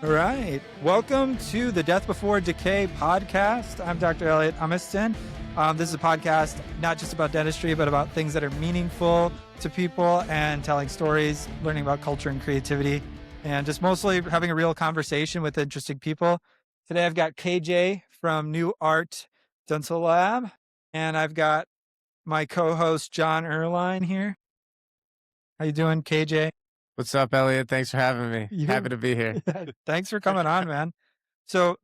All right. Welcome to the Death Before Decay podcast. I'm Dr. Elliot Humiston. This is a podcast not just about dentistry, but about things that are meaningful to people and telling stories, learning about culture and creativity, and just mostly having a real conversation with interesting people. Today, I've got KJ from NuArt Dental Lab, and I've got my co-host, John Erline here. How you doing, KJ? What's up, Elliot? Thanks for having me. Happy to be here. Thanks for coming on, man. So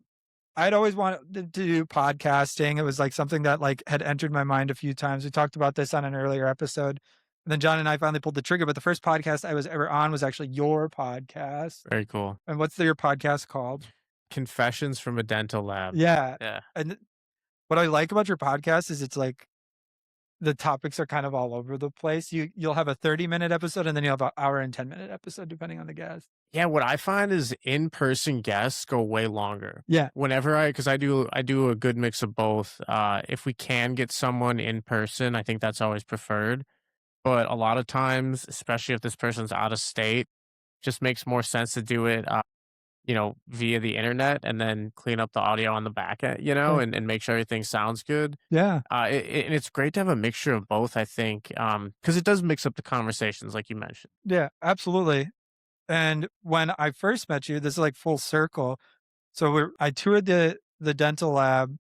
I'd always wanted to do podcasting. It was like something that like had entered my mind a few times. We talked about this on an earlier episode. And then John and I finally pulled the trigger. But the first podcast I was ever on was actually your podcast. Very cool. And what's your podcast called? Confessions from a Dental Lab. Yeah. Yeah. And what I like about your podcast is it's like the topics are kind of all over the place. You'll have a 30-minute episode and then you'll have an hour and 10-minute episode, depending on the guest. Yeah, what I find is in-person guests go way longer. Yeah. Because I do a good mix of both. If we can get someone in person, I think that's always preferred. But a lot of times, especially if this person's out of state, just makes more sense to do it via the internet and then clean up the audio on the back end, and make sure everything sounds good. Yeah. And it's great to have a mixture of both, I think, because it does mix up the conversations, like you mentioned. Yeah, absolutely. And when I first met you, this is like full circle. So I toured the dental lab,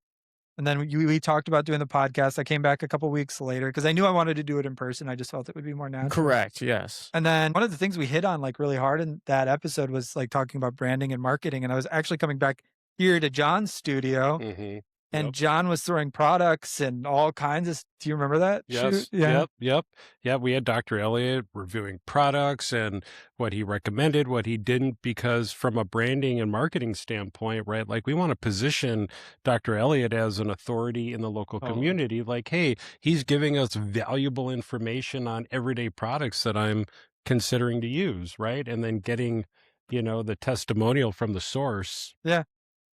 and then we talked about doing the podcast. I came back a couple weeks later because I knew I wanted to do it in person. I just felt it would be more natural. Correct. Yes. And then one of the things we hit on like really hard in that episode was like talking about branding and marketing. And I was actually coming back here to John's studio. Mm-hmm. And John was throwing products and all kinds of. Do you remember that? Yes. Yeah. Yep. Yeah. We had Dr. Elliot reviewing products and what he recommended, what he didn't, because from a branding and marketing standpoint, right? Like we want to position Dr. Elliot as an authority in the local community. Like, hey, he's giving us valuable information on everyday products that I'm considering to use, right? And then getting, the testimonial from the source. Yeah.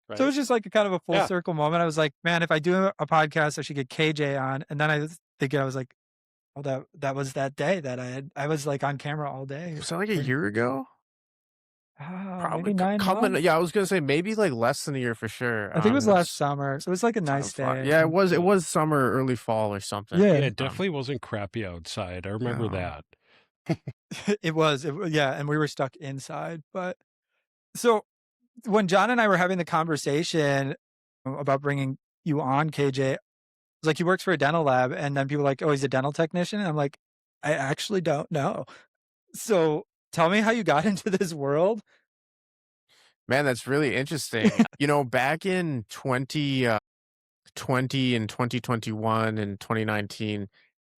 Right. So it was just like a kind of a full circle moment. I was like, man, if I do a podcast, I should get KJ on. And then I was thinking, I was like, oh, that was that day that I was like on camera all day. Was that like a year ago? Probably 9 months. Yeah, I was gonna say maybe like less than a year for sure. I think it was last summer. So it was like a nice day. Yeah, it was summer, early fall or something. Yeah, it definitely wasn't crappy outside. I remember that. It was. Yeah, and we were stuck inside. But so when John and I were having the conversation about bringing you on, KJ, it was like he works for a dental lab, and then people were like, oh, he's a dental technician. And I'm like, I actually don't know. So tell me how you got into this world. Man, that's really interesting. Back in 2020 and 2021 and 2019,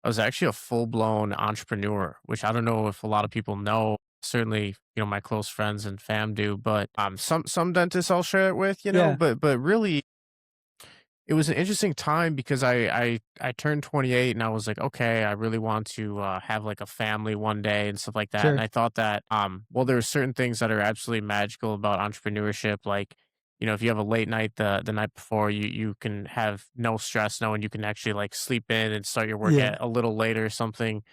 I was actually a full-blown entrepreneur, which I don't know if a lot of people know. Certainly, my close friends and fam do, but some dentists I'll share it with, but really it was an interesting time because I turned 28 and I was like, okay, I really want to have like a family one day and stuff like that. Sure. And I thought that, there are certain things that are absolutely magical about entrepreneurship. Like, if you have a late night the night before, you can have no stress knowing you can actually like sleep in and start your work at a little later or something.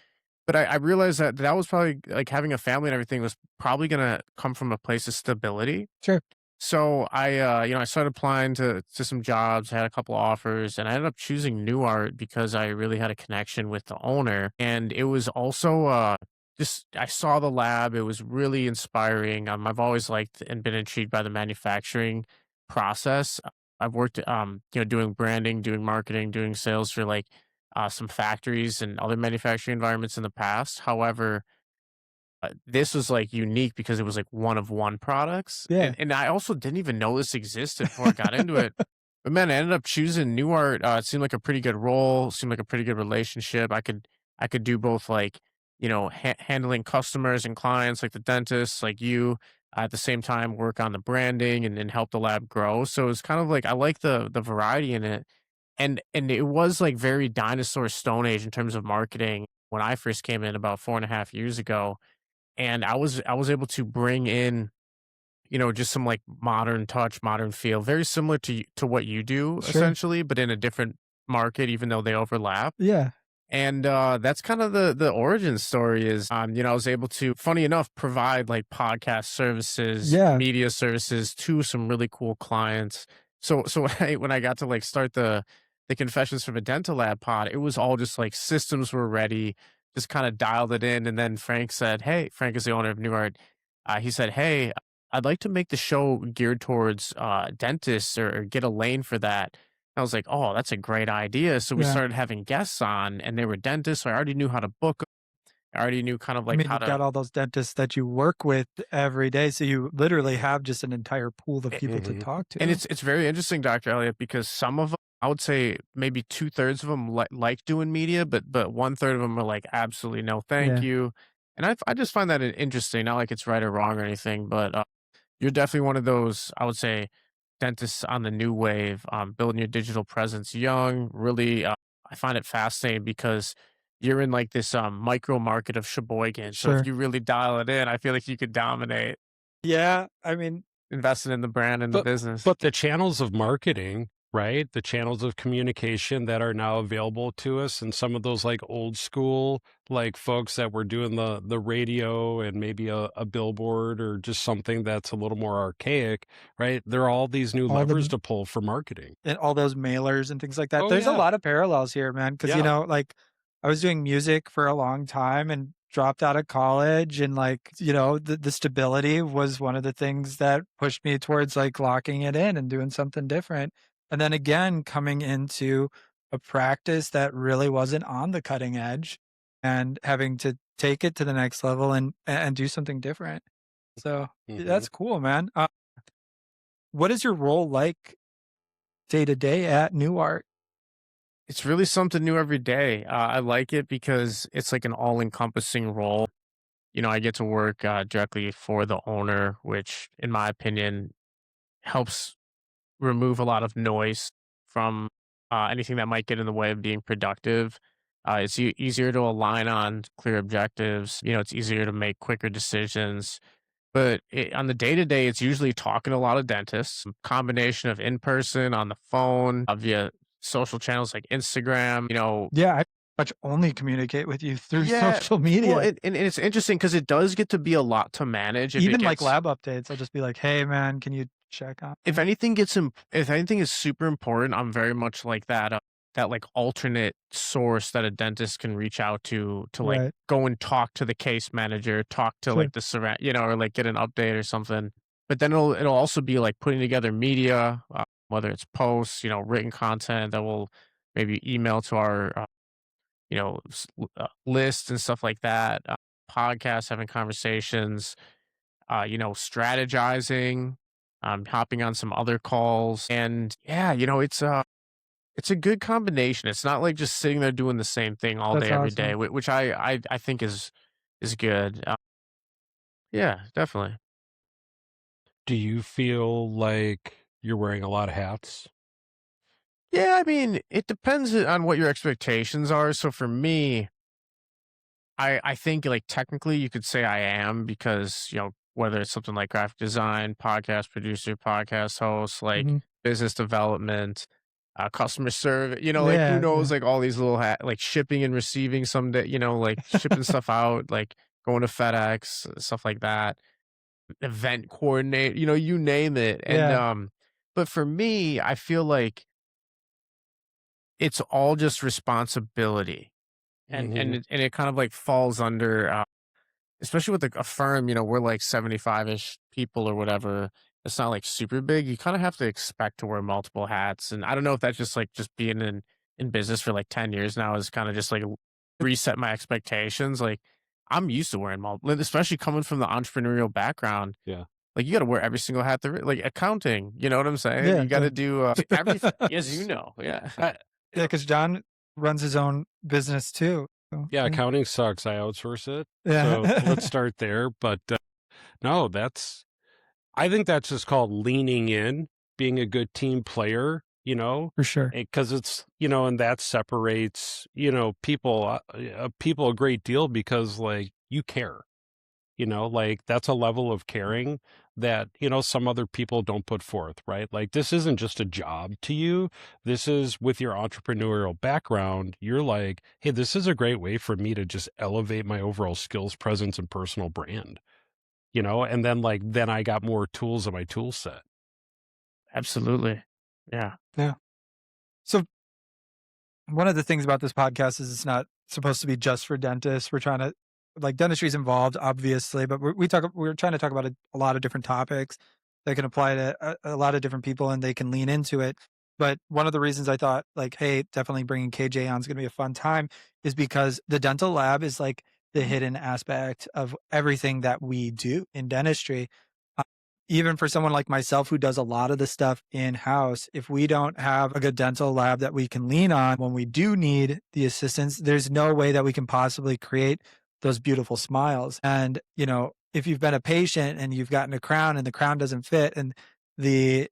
But I realized that was probably like having a family and everything was probably going to come from a place of stability. Sure. So I started applying to some jobs, had a couple offers, and I ended up choosing NuArt because I really had a connection with the owner. And it was also I saw the lab. It was really inspiring. I've always liked and been intrigued by the manufacturing process. I've worked, doing branding, doing marketing, doing sales for like some factories and other manufacturing environments in the past. However, this was like unique because it was like one of one products. Yeah. And I also didn't even know this existed before I got into it. But man, I ended up choosing NuArt. It seemed like a pretty good role, seemed like a pretty good relationship. I could do both like, handling customers and clients like the dentists, like you, at the same time work on the branding and help the lab grow. So it's kind of like, I like the variety in it. And it was like very dinosaur stone age in terms of marketing when I first came in about 4.5 years ago. And I was able to bring in, just some like modern touch, modern feel, very similar to what you do essentially, but in a different market, even though they overlap. Yeah. And that's kind of the origin story is, I was able to, funny enough, provide like podcast services, Yeah. media services to some really cool clients. So when I got to like start the Confessions from a Dental Lab pod, it was all just like systems were ready, just kind of dialed it in. And then Frank said, "Hey," Frank is the owner of NuArt. He said, "Hey, I'd like to make the show geared towards dentists or get a lane for that." I was like, "Oh, that's a great idea." So we Yeah. started having guests on, and they were dentists. So I already knew how to book 'em. I already knew kind of I like mean, how you've got to. all those dentists that you work with every day, so you literally have just an entire pool of eh, people to Mhm. talk And to. it's very interesting, Dr. Elliott, because some of 'em, I would say maybe 2/3 of them like doing media, but 1/3 of them are like, "Absolutely no, thank Yeah. you." And I just find that interesting. Not like it's right or wrong or anything, but you're definitely one of those, I would say, dentists on the new wave, building your digital presence young. Really, I find it fascinating because you're in like this micro market of Sheboygan. So if Sure. you really dial it in, I feel like you could dominate Yeah, I mean, investing in the brand and the But business. but the channels of marketing, right? The channels of communication that are now available to us and some of those like old school like folks that were doing the radio and maybe a billboard or just something that's a little more archaic, right? There are all these new all levers the to pull for marketing. and all those mailers and things like that. Oh There's a yeah. lot of parallels here, man, because, Yeah. like, I was doing music for a long time and dropped out of college and, like, the stability was one of the things that pushed me towards, like, locking it in and doing something different. And then again, coming into a practice that really wasn't on the cutting edge and having to take it to the next level and do something different. So, Mhm. that's cool, man. What is your role like day to day at NuArt? It's really something new every day. I like it because it's like an all encompassing role. I get to work directly for the owner, which, in my opinion, helps remove a lot of noise from anything that might get in the way of being productive. It's easier to align on clear objectives. It's easier to make quicker decisions. But on the day to day, it's usually talking to a lot of dentists, combination of in person, on the phone, via social channels like Instagram. Yeah, I much only communicate with you through Yeah. social Well, media. and it's interesting because it does get to be a lot to manage if it Even like gets. lab updates, I'll just be like, "Hey, man, can you check on If that?" anything gets if anything is super important, I'm very much like that, that, like, alternate source that a dentist can reach out to, like, Right. go and talk to the case manager, talk to, Sure. like, the or, like, get an update or something. But then it'll also be, like, putting together media, whether it's posts, written content that will maybe email to our, lists and stuff like that, podcasts, having conversations, strategizing, hopping on some other calls. And yeah, it's a good combination. It's not like just sitting there doing the same thing all That's day, every day, awesome. which I think is good. Yeah, definitely. Do you feel like you're wearing a lot of hats? Yeah, I mean, it depends on what your expectations are. So for me, I think like technically you could say I am because, whether it's something like graphic design, podcast producer, podcast host, like Mhm. business development, customer service, like who Yeah, knows, yeah, like all these little like shipping and receiving someday, like shipping stuff out, like going to FedEx, stuff like that, event coordinate, you name it. And yeah. but for me, I feel like it's all just responsibility. Mhm. And it kind of like falls under especially with a firm, we're like 75-ish people or whatever. It's not like super big. You kind of have to expect to wear multiple hats. And I don't know if that's just like just being in business for like 10 years now is kind of just like reset my expectations. Like I'm used to wearing multiple, especially coming from the entrepreneurial background. Yeah. Like you got to wear every single hat there, like accounting. You know what I'm saying? Yeah, You got yeah. to do everything. Yes, yeah. Yeah, 'cause John runs his own business too, so, Yeah, yeah. accounting sucks. I outsource it. So let's Yeah. start there. But no, I think that's just called leaning in, being a good team player, For sure. because it's, and that separates, people a great deal because like you care. Like that's a level of caring that, some other people don't put forth, right? Like this isn't just a job to you. This is with your entrepreneurial background. You're like, hey, this is a great way for me to just elevate my overall skills, presence, and personal brand, and then I got more tools in my tool set. Absolutely. Yeah. Yeah. So one of the things about this podcast is it's not supposed to be just for dentists. We're trying to, like, dentistry is involved, obviously, but we're trying to talk about a lot of different topics that can apply to a lot of different people and they can lean into it. But one of the reasons I thought, like, hey, definitely bringing KJ on is going to be a fun time is because the dental lab is like the hidden aspect of everything that we do in dentistry. Even for someone like myself who does a lot of the stuff in house, if we don't have a good dental lab that we can lean on when we do need the assistance, there's no way that we can possibly create those beautiful smiles. And, if you've been a patient and you've gotten a crown and the crown doesn't fit and the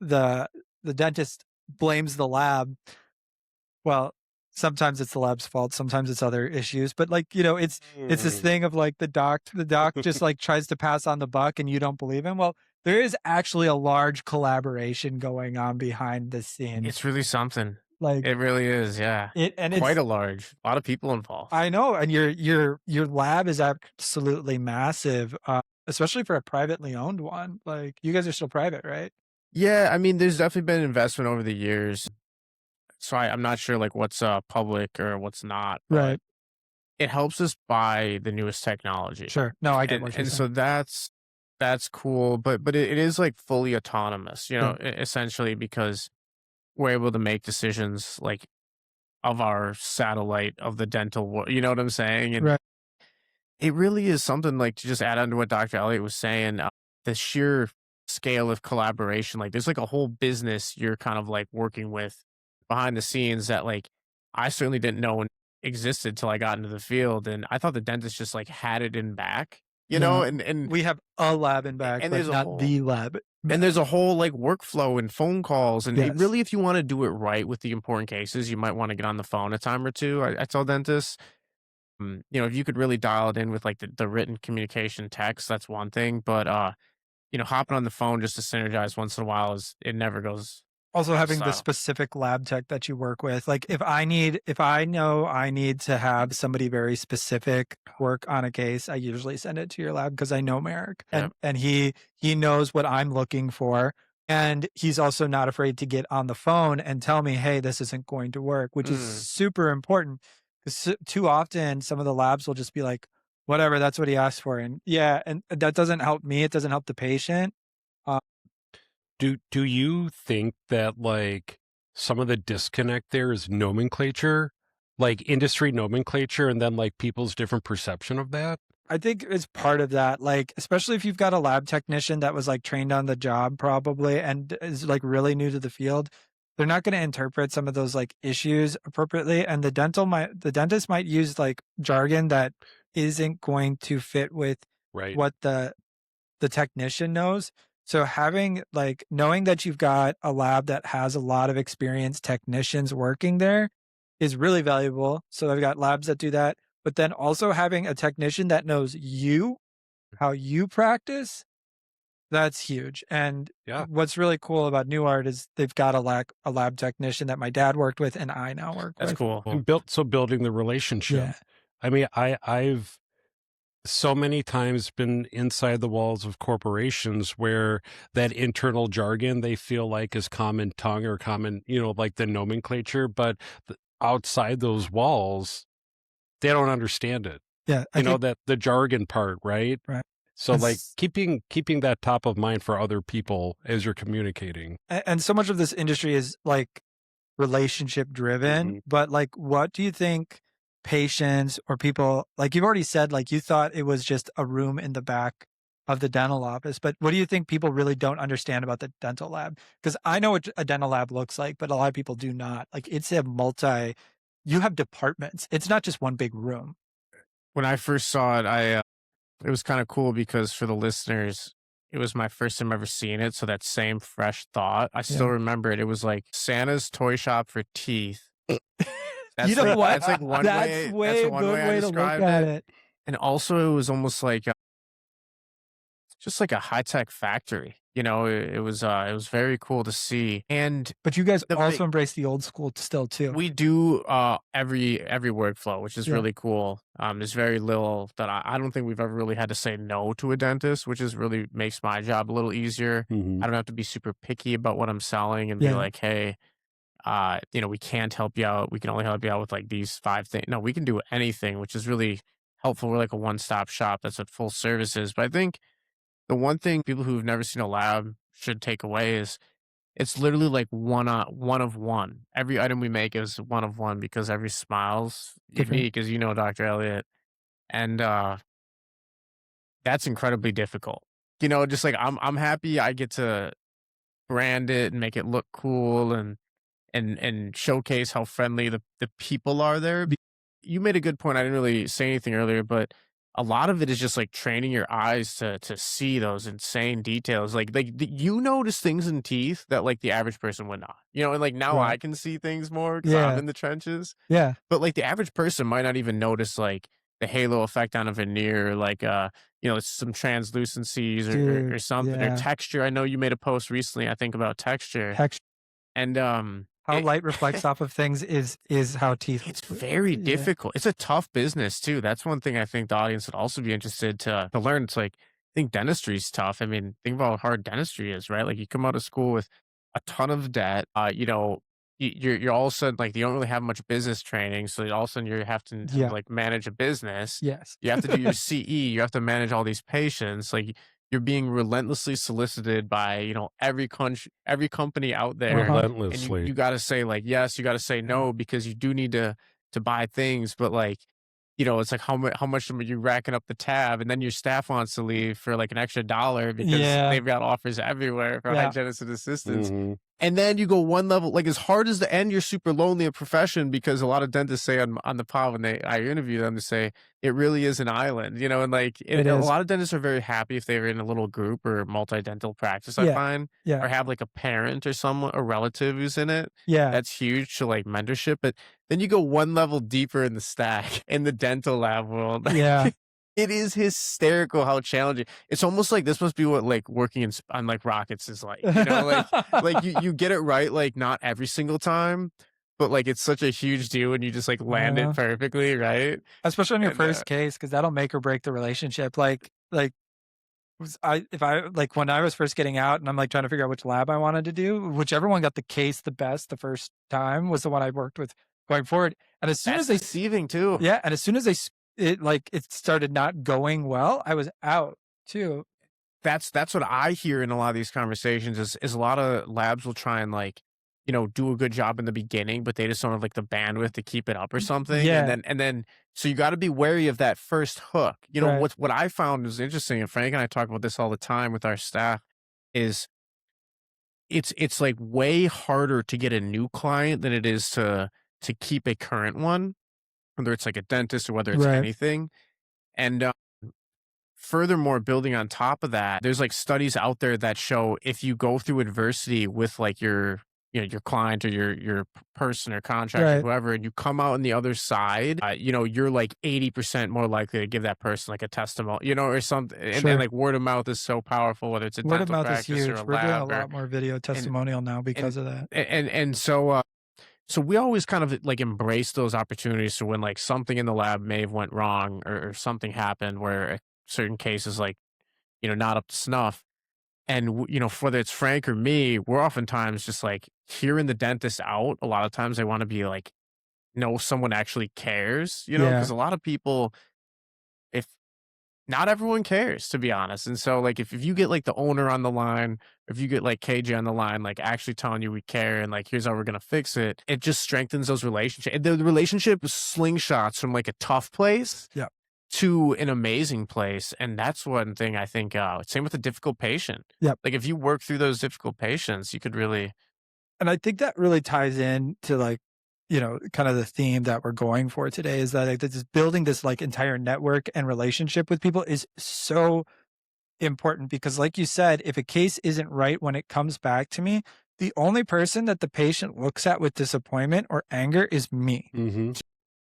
the the dentist blames the lab, well, sometimes it's the lab's fault, sometimes it's other issues, but, like, it's this thing of, like, the doc just, like, tries to pass on the buck and you don't believe him. Well, there is actually a large collaboration going on behind the scenes. It's really something. Like, It really is. Yeah. it's Quite a lot of people involved. I know, and your lab is absolutely massive, especially for a privately owned one. Like, you guys are still private, right? Yeah. I mean, there's definitely been investment over the years. So I'm not sure like what's public or what's not, but Right. it helps us buy the newest technology. Sure. No, I get And what you're and saying. so that's cool, but it is like fully autonomous, essentially because we're able to make decisions like of our satellite of the dental world. You know what I'm saying? And Right. it really is something like to just add on to what Dr. Elliot was saying, the sheer scale of collaboration. Like there's like a whole business you're kind of like working with behind the scenes that like I certainly didn't know existed till I got into the field. And I thought the dentist just like had it in back, No, and we have a lab in back, and but there's a not whole the lab. and there's a whole like workflow and phone calls. And it Yes. really, if you want to do it right with the important cases, you might want to get on the phone a time or two. I tell dentists, if you could really dial it in with like the written communication text, that's one thing. But hopping on the phone just to synergize once in a while it never goes Also out of having the style. specific lab tech that you work with. Like if I know I need to have somebody very specific work on a case, I usually send it to your lab because I know Merrick Yep. and he knows what I'm looking for. And he's also not afraid to get on the phone and tell me, hey, this isn't going to work, which is super important. Because too often some of the labs will just be like, whatever, that's what he asked for. And yeah, and that doesn't help me. It doesn't help the patient. Uh, Do you think that like some of the disconnect there is nomenclature, like industry nomenclature, and then like people's different perception of that? I think it's part of that, like, especially if you've got a lab technician that was like trained on the job probably and is like really new to the field, they're not going to interpret some of those like issues appropriately. And the dentist might use like jargon that isn't going to fit with Right. what the technician knows. So having like knowing that you've got a lab that has a lot of experienced technicians working there is really valuable. So I've got labs that do that, but then also having a technician that knows you, how you practice, that's huge. And Yeah. what's really cool about NuArt is they've got a lab technician that my dad worked with and I now work That's with. cool. And building the relationship. Yeah. I mean, I've so many times been inside the walls of corporations where that internal jargon they feel like is common tongue or common, like the nomenclature, but outside those walls, they don't understand it. Yeah. That the jargon part, right? Right. So like It's- keeping that top of mind for other people as you're communicating. and so much of this industry is like relationship driven, but like what do you think patients or people, like you've already said, like you thought it was just a room in the back of the dental office, but what do you think people really don't understand about the dental lab? Because I know what a dental lab looks like, but a lot of people do not. Like it's you have departments. It's not just one big room. When I first saw it, it was kind of cool because for the listeners, it was my first time ever seeing it. So that same fresh thought, I still remember it. It was like Santa's toy shop for teeth. That's You know like, what? That's like one That's way. way That's a one good way I way to look described at it. it. And also it was almost like just like a high-tech factory. It was very cool to see. And But you guys the also big embrace the old school still too. we do every workflow, which is Yeah. really cool. There's very little that I don't think we've ever really had to say no to a dentist, which is really makes my job a little easier. Mhm. I don't have to be super picky about what I'm selling and be Yeah. like, hey, we can't help you out. We can only help you out with like these 5 things. No, we can do anything, which is really helpful. We're like a one-stop shop. That's what full service is. But I think the one thing people who've never seen a lab should take away is it's literally like one of one. Every item we make is one of one because every smile's Different. unique, as you know, Dr. Elliot. And that's incredibly difficult. Just like I'm happy I get to brand it and make it look cool and showcase how friendly the people are there. You made a good point. I didn't really say anything earlier, but a lot of it is just like training your eyes to see those insane details. You notice things in teeth that like the average person would not. And like now Right. I can see things more because I'm Yeah. in the trenches. Yeah. But like the average person might not even notice like the halo effect on a veneer, like some translucencies or Dude, something or yeah. texture. I know you made a post recently, I think, about texture. Texture. And How light reflects off of things is how teeth. it's very Yeah. difficult. It's a tough business too. That's one thing I think the audience would also be interested to learn. It's like I think dentistry is tough. I mean, think about how hard dentistry is, right? Like you come out of school with a ton of debt. You're all of a sudden like you don't really have much business training, so all of a sudden you have to Yeah. like manage a business. Yes. You have to do your CE. You have to manage all these patients. Like you're being relentlessly solicited by every company out there, and Relentlessly. you got to say like yes, you got to say no because you do need to buy things, but like it's like how much are you racking up the tab, and then your staff wants to leave for like an extra $1 because Yeah. they've got offers everywhere for Yeah. hygienists and assistants. Mhm. And then you go one level, like as hard as the end, you're super lonely a profession because a lot of dentists say on the pod when I interview them to say it really is an island, and like It a is. lot of dentists are very happy if they're in a little group or multi-dental practice, I Yeah. find, or Yeah. have like a parent or someone, a relative who's in it. Yeah. That's huge to like mentorship. But then you go one level deeper in the stack in the dental lab world. Yeah. It is hysterical how challenging. It's almost like this must be what like working on like rockets is like. Like you get it right, like not every single time, but like it's such a huge deal when you just like land it perfectly, right? Especially on your And, first case, because that'll make or break the relationship. If I like when I was first getting out and I'm like trying to figure out which lab I wanted to do, whichever one got the case the best the first time was the one I worked with going forward. And as soon that's as they deceiving too. Yeah, and as soon as it started not going well, I was out too. That's what I hear in a lot of these conversations is a lot of labs will try and like, do a good job in the beginning, but they just don't have like the bandwidth to keep it up or something. Yeah. And then so you got to be wary of that first hook. Right. What I found is interesting, and Frank and I talk about this all the time with our staff, is it's like way harder to get a new client than it is to keep a current one, whether it's like a dentist or whether it's Right. anything. And furthermore, building on top of that, there's like studies out there that show if you go through adversity with like your client or your person or contractor, Right. whoever, and you come out on the other side, you're like 80% more likely to give that person like a testimonial, or something. And Sure. then like word of mouth is so powerful, whether it's a Word of dental mouth is practice huge. or a We're doing a lab lot more video testimonial now because of that. and so we always kind of like embrace those opportunities. So when like something in the lab may have went wrong or something happened where a certain case is like, not up to snuff. And, whether it's Frank or me, we're oftentimes just like hearing the dentist out. A lot of times they want to be like, someone actually cares, Yeah. because a lot of people, if not everyone cares, to be honest. And so like if you get like the owner on the line, if you get like KJ on the line, like actually telling you we care and like here's how we're gonna fix it, it just strengthens those relationships. The relationship slingshots from like a tough place Yeah. to an amazing place. And that's one thing I think same with a difficult patient. Yep. Like if you work through those difficult patients, you could really And I think that really ties in to like, kind of the theme that we're going for today is that like this building this like entire network and relationship with people is so important because like you said, if a case isn't right when it comes back to me, the only person that the patient looks at with disappointment or anger is me. Mhm.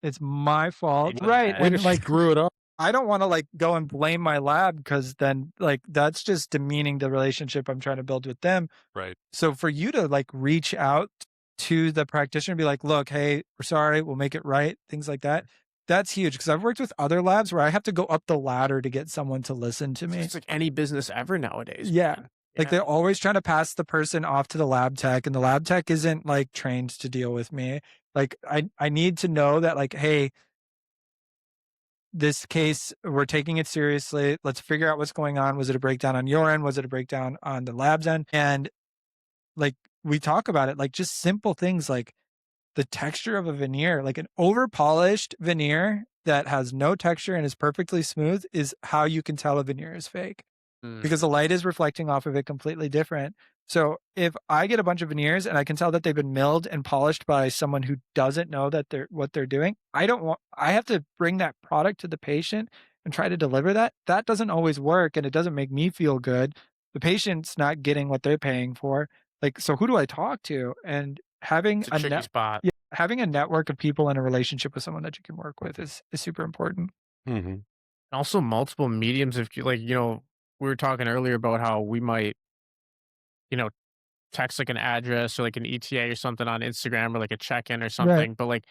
It's my fault. Amen. Right. Way to And like screw it up. I don't want to like go and blame my lab because then like that's just demeaning the relationship I'm trying to build with them. Right. So for you to like reach out to the practitioner and be like, look, hey, we're sorry, we'll make it right, things like that. That's huge because I've worked with other labs where I have to go up the ladder to get someone to listen to me. It's like any business ever nowadays. Yeah. man. Like Yeah. they're always trying to pass the person off to the lab tech, and the lab tech isn't like trained to deal with me. Like I need to know that like, hey, this case, we're taking it seriously. Let's figure out what's going on. Was it a breakdown on your end? Was it a breakdown on the lab's end? And like we talk about it, like just simple things like the texture of a veneer, like an over polished veneer that has no texture and is perfectly smooth is how you can tell a veneer is fake because the light is reflecting off of it completely different. So if I get a bunch of veneers and I can tell that they've been milled and polished by someone who doesn't know that what they're doing, I have to bring that product to the patient and try to deliver that. That doesn't always work and it doesn't make me feel good. The patient's not getting what they're paying for. Like, so who do I talk to? And having It's a tricky spot. having a network of people and a relationship with someone that you can work with is super important. Mm-hmm. Also multiple mediums. If you like, we were talking earlier about how we might, text like an address or like an ETA or something on Instagram or like a check-in or something. But like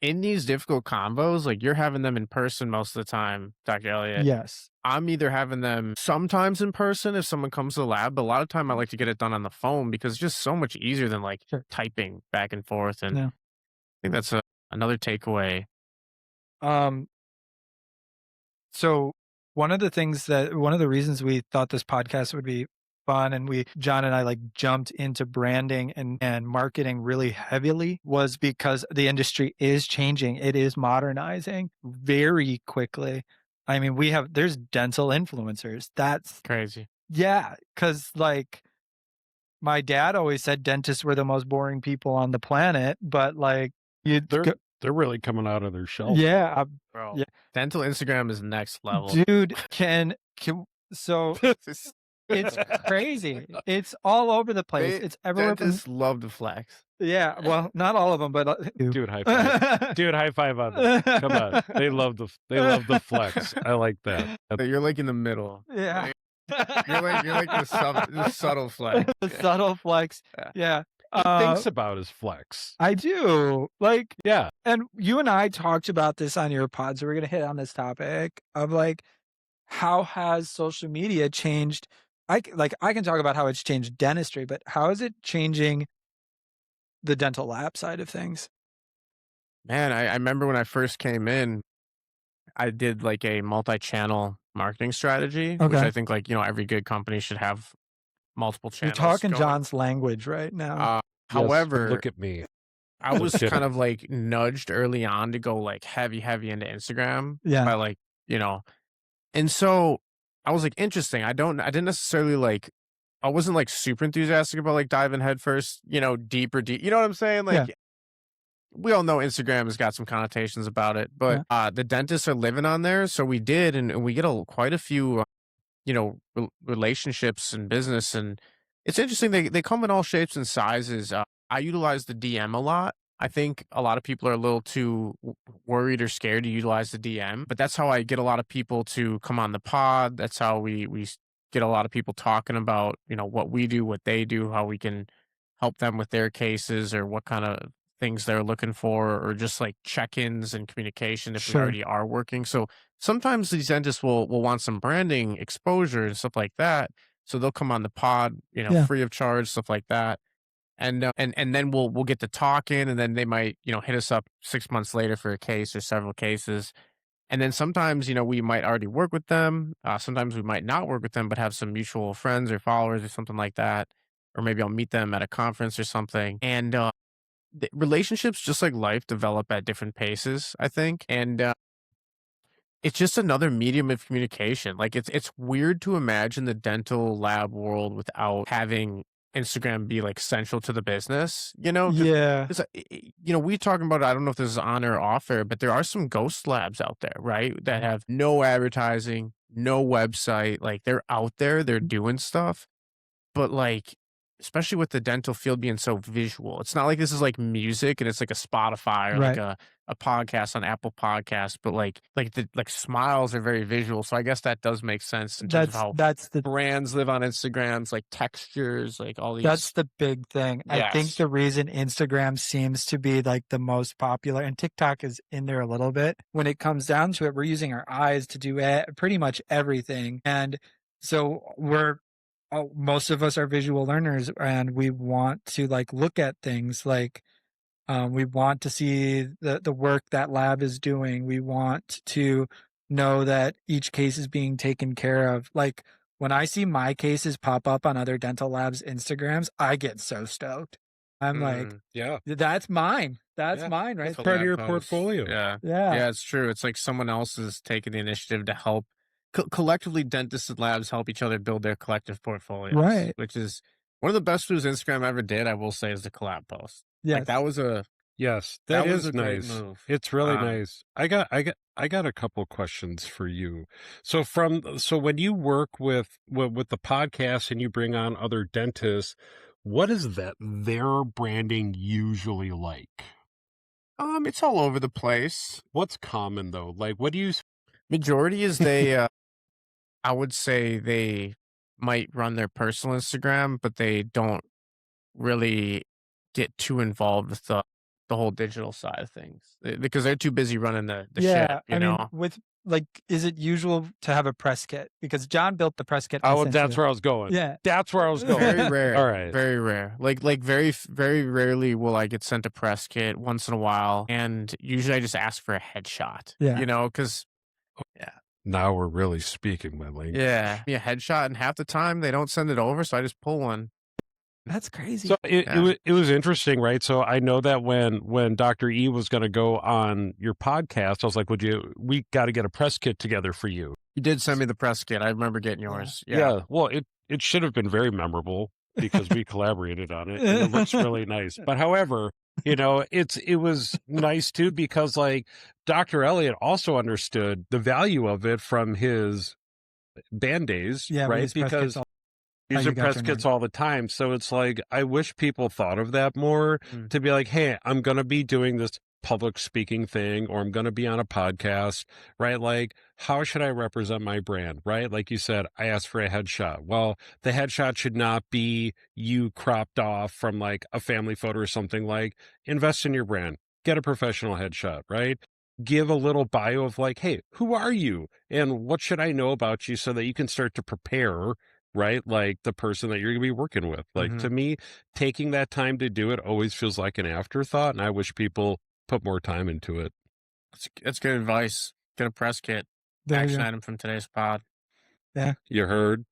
in these difficult combos, like you're having them in person most of the time, Dr. Elliot. Yes. I'm either having them sometimes in person if someone comes to the lab, but a lot of time I like to get it done on the phone because it's just so much easier than like typing back and forth. And Yeah. I think that's another takeaway. So one of the reasons we thought this podcast would be fun and John and I like jumped into branding and marketing really heavily was because the industry is changing. It is modernizing very quickly. I mean, there's dental influencers. That's Crazy. yeah. Cause like my dad always said dentists were the most boring people on the planet, but like They're really coming out of their shell. yeah. Bro, Yeah. dental Instagram is next level. Dude, so it's crazy. It's all over the place. It's everywhere. Dentists love to flex. Yeah, well, not all of them, but Dude, high five. Dude, high five on that. Come on. They love the flex. I like that. You're like in the middle. Yeah. You're like the subtle flex. The subtle flex. Yeah. He thinks about his flex. I do. Like, yeah. And you and I talked about this on your pod, so we're gonna hit on this topic of like, how has social media changed? I can talk about how it's changed dentistry, but how is it changing the dental lab side of things? Man, I remember when I first came in, I did like a multi-channel marketing strategy, which I think like, every good company should have multiple channels. You're talking going. John's language right now. However, look at me. I was kind of like nudged early on to go like heavy into Instagram. Yeah. By like, and so I was like, interesting. I didn't necessarily I wasn't like super enthusiastic about like diving headfirst, deep. You know what I'm saying? Like, we all know Instagram has got some connotations about it, but the dentists are living on there. So we did, and we get quite a few, relationships and business. And it's interesting. They come in all shapes and sizes. I utilize the DM a lot. I think a lot of people are a little too worried or scared to utilize the DM, but that's how I get a lot of people to come on the pod. That's how we get a lot of people talking about, what we do, what they do, how we can help them with their cases or what kind of things they're looking for, or just like check-ins and communication if we already are working. So sometimes these dentists will want some branding exposure and stuff like that. So they'll come on the pod, free of charge, stuff like that. And then we'll get to talking, and then they might, hit us up 6 months later for a case or several cases. And then sometimes, we might already work with them. Sometimes we might not work with them, but have some mutual friends or followers or something like that. Or maybe I'll meet them at a conference or something. And the relationships, just like life, develop at different paces, I think. And it's just another medium of communication. Like it's weird to imagine the dental lab world without having Instagram be like central to the business, Yeah. We talking about, I don't know if this is on or off air, but there are some ghost labs out there, right? That have no advertising, no website. Like they're out there, they're doing stuff, but like especially with the dental field being so visual. It's not like this is like music and it's like a Spotify or like Right. a podcast on Apple Podcasts, but the like smiles are very visual. So I guess that does make sense in terms of how That's the brands live on Instagrams, like textures, like all That's these. the big thing. I think Yes. the reason Instagram seems to be like the most popular, and TikTok is in there a little bit. When it comes down to it, we're using our eyes to do pretty much everything. And so most of us are visual learners, and we want to like look at things like we want to see the work that lab is doing. We want to know that each case is being taken care of. Like when I see my cases pop up on other dental labs' Instagrams, I get so stoked. I'm like, Yeah. that's mine. That's Yeah. mine, right? It's part of your Collab posts. portfolio. Yeah. Yeah. Yeah, it's true. It's like someone else is taking the initiative to help collectively dentists and labs help each other build their collective portfolios. Right. Which is one of the best moves Instagram ever did, I will say, is the collab post. Yes. Like that was a Yes, that that was is a great nice. move. It's really nice. I got a couple questions for you. So when you work with the podcast and you bring on other dentists, what is their branding usually like? It's all over the place. What's common though? Like what do you Majority is they I would say they might run their personal Instagram, but they don't really get too involved with the whole digital side of things because they're too busy running the shit, you I mean, know? with like, is it usual to have a press kit? Because John built the press kit. Oh, that's where I was going. Yeah. That's where I was going. Very rare. All right. Very rare. Like very rarely will I get sent a press kit once in a while. And usually I just ask for a headshot. Yeah. You know, because Now we're really speaking my language. yeah, a headshot, and half the time they don't send it over, so I just pull one. That's crazy. So it was interesting, right? So I know that when Dr. E was going to go on your podcast, I was like, we got to get a press kit together for you. You did send me the press kit. I remember getting yours. Yeah. Well, it should have been very memorable because we collaborated on it and it looks really nice. But however, you know, it was nice too, because like Dr. Elliot also understood the value of it from his band days, right? Because these are press kits all the time. So it's like, I wish people thought of that more to be like, hey, I'm going to be doing this public speaking thing, or I'm going to be on a podcast, right? Like, how should I represent my brand, right? Like you said, I asked for a headshot. Well, the headshot should not be you cropped off from like a family photo or something. Like, invest in your brand, get a professional headshot, right? Give a little bio of like, hey, who are you? And what should I know about you so that you can start to prepare, right? Like the person that you're going to be working with. Like to me, taking that time to do it always feels like an afterthought. And I wish people put more time into it. That's good advice. Get a press kit. Action item from today's pod. Yeah. You heard?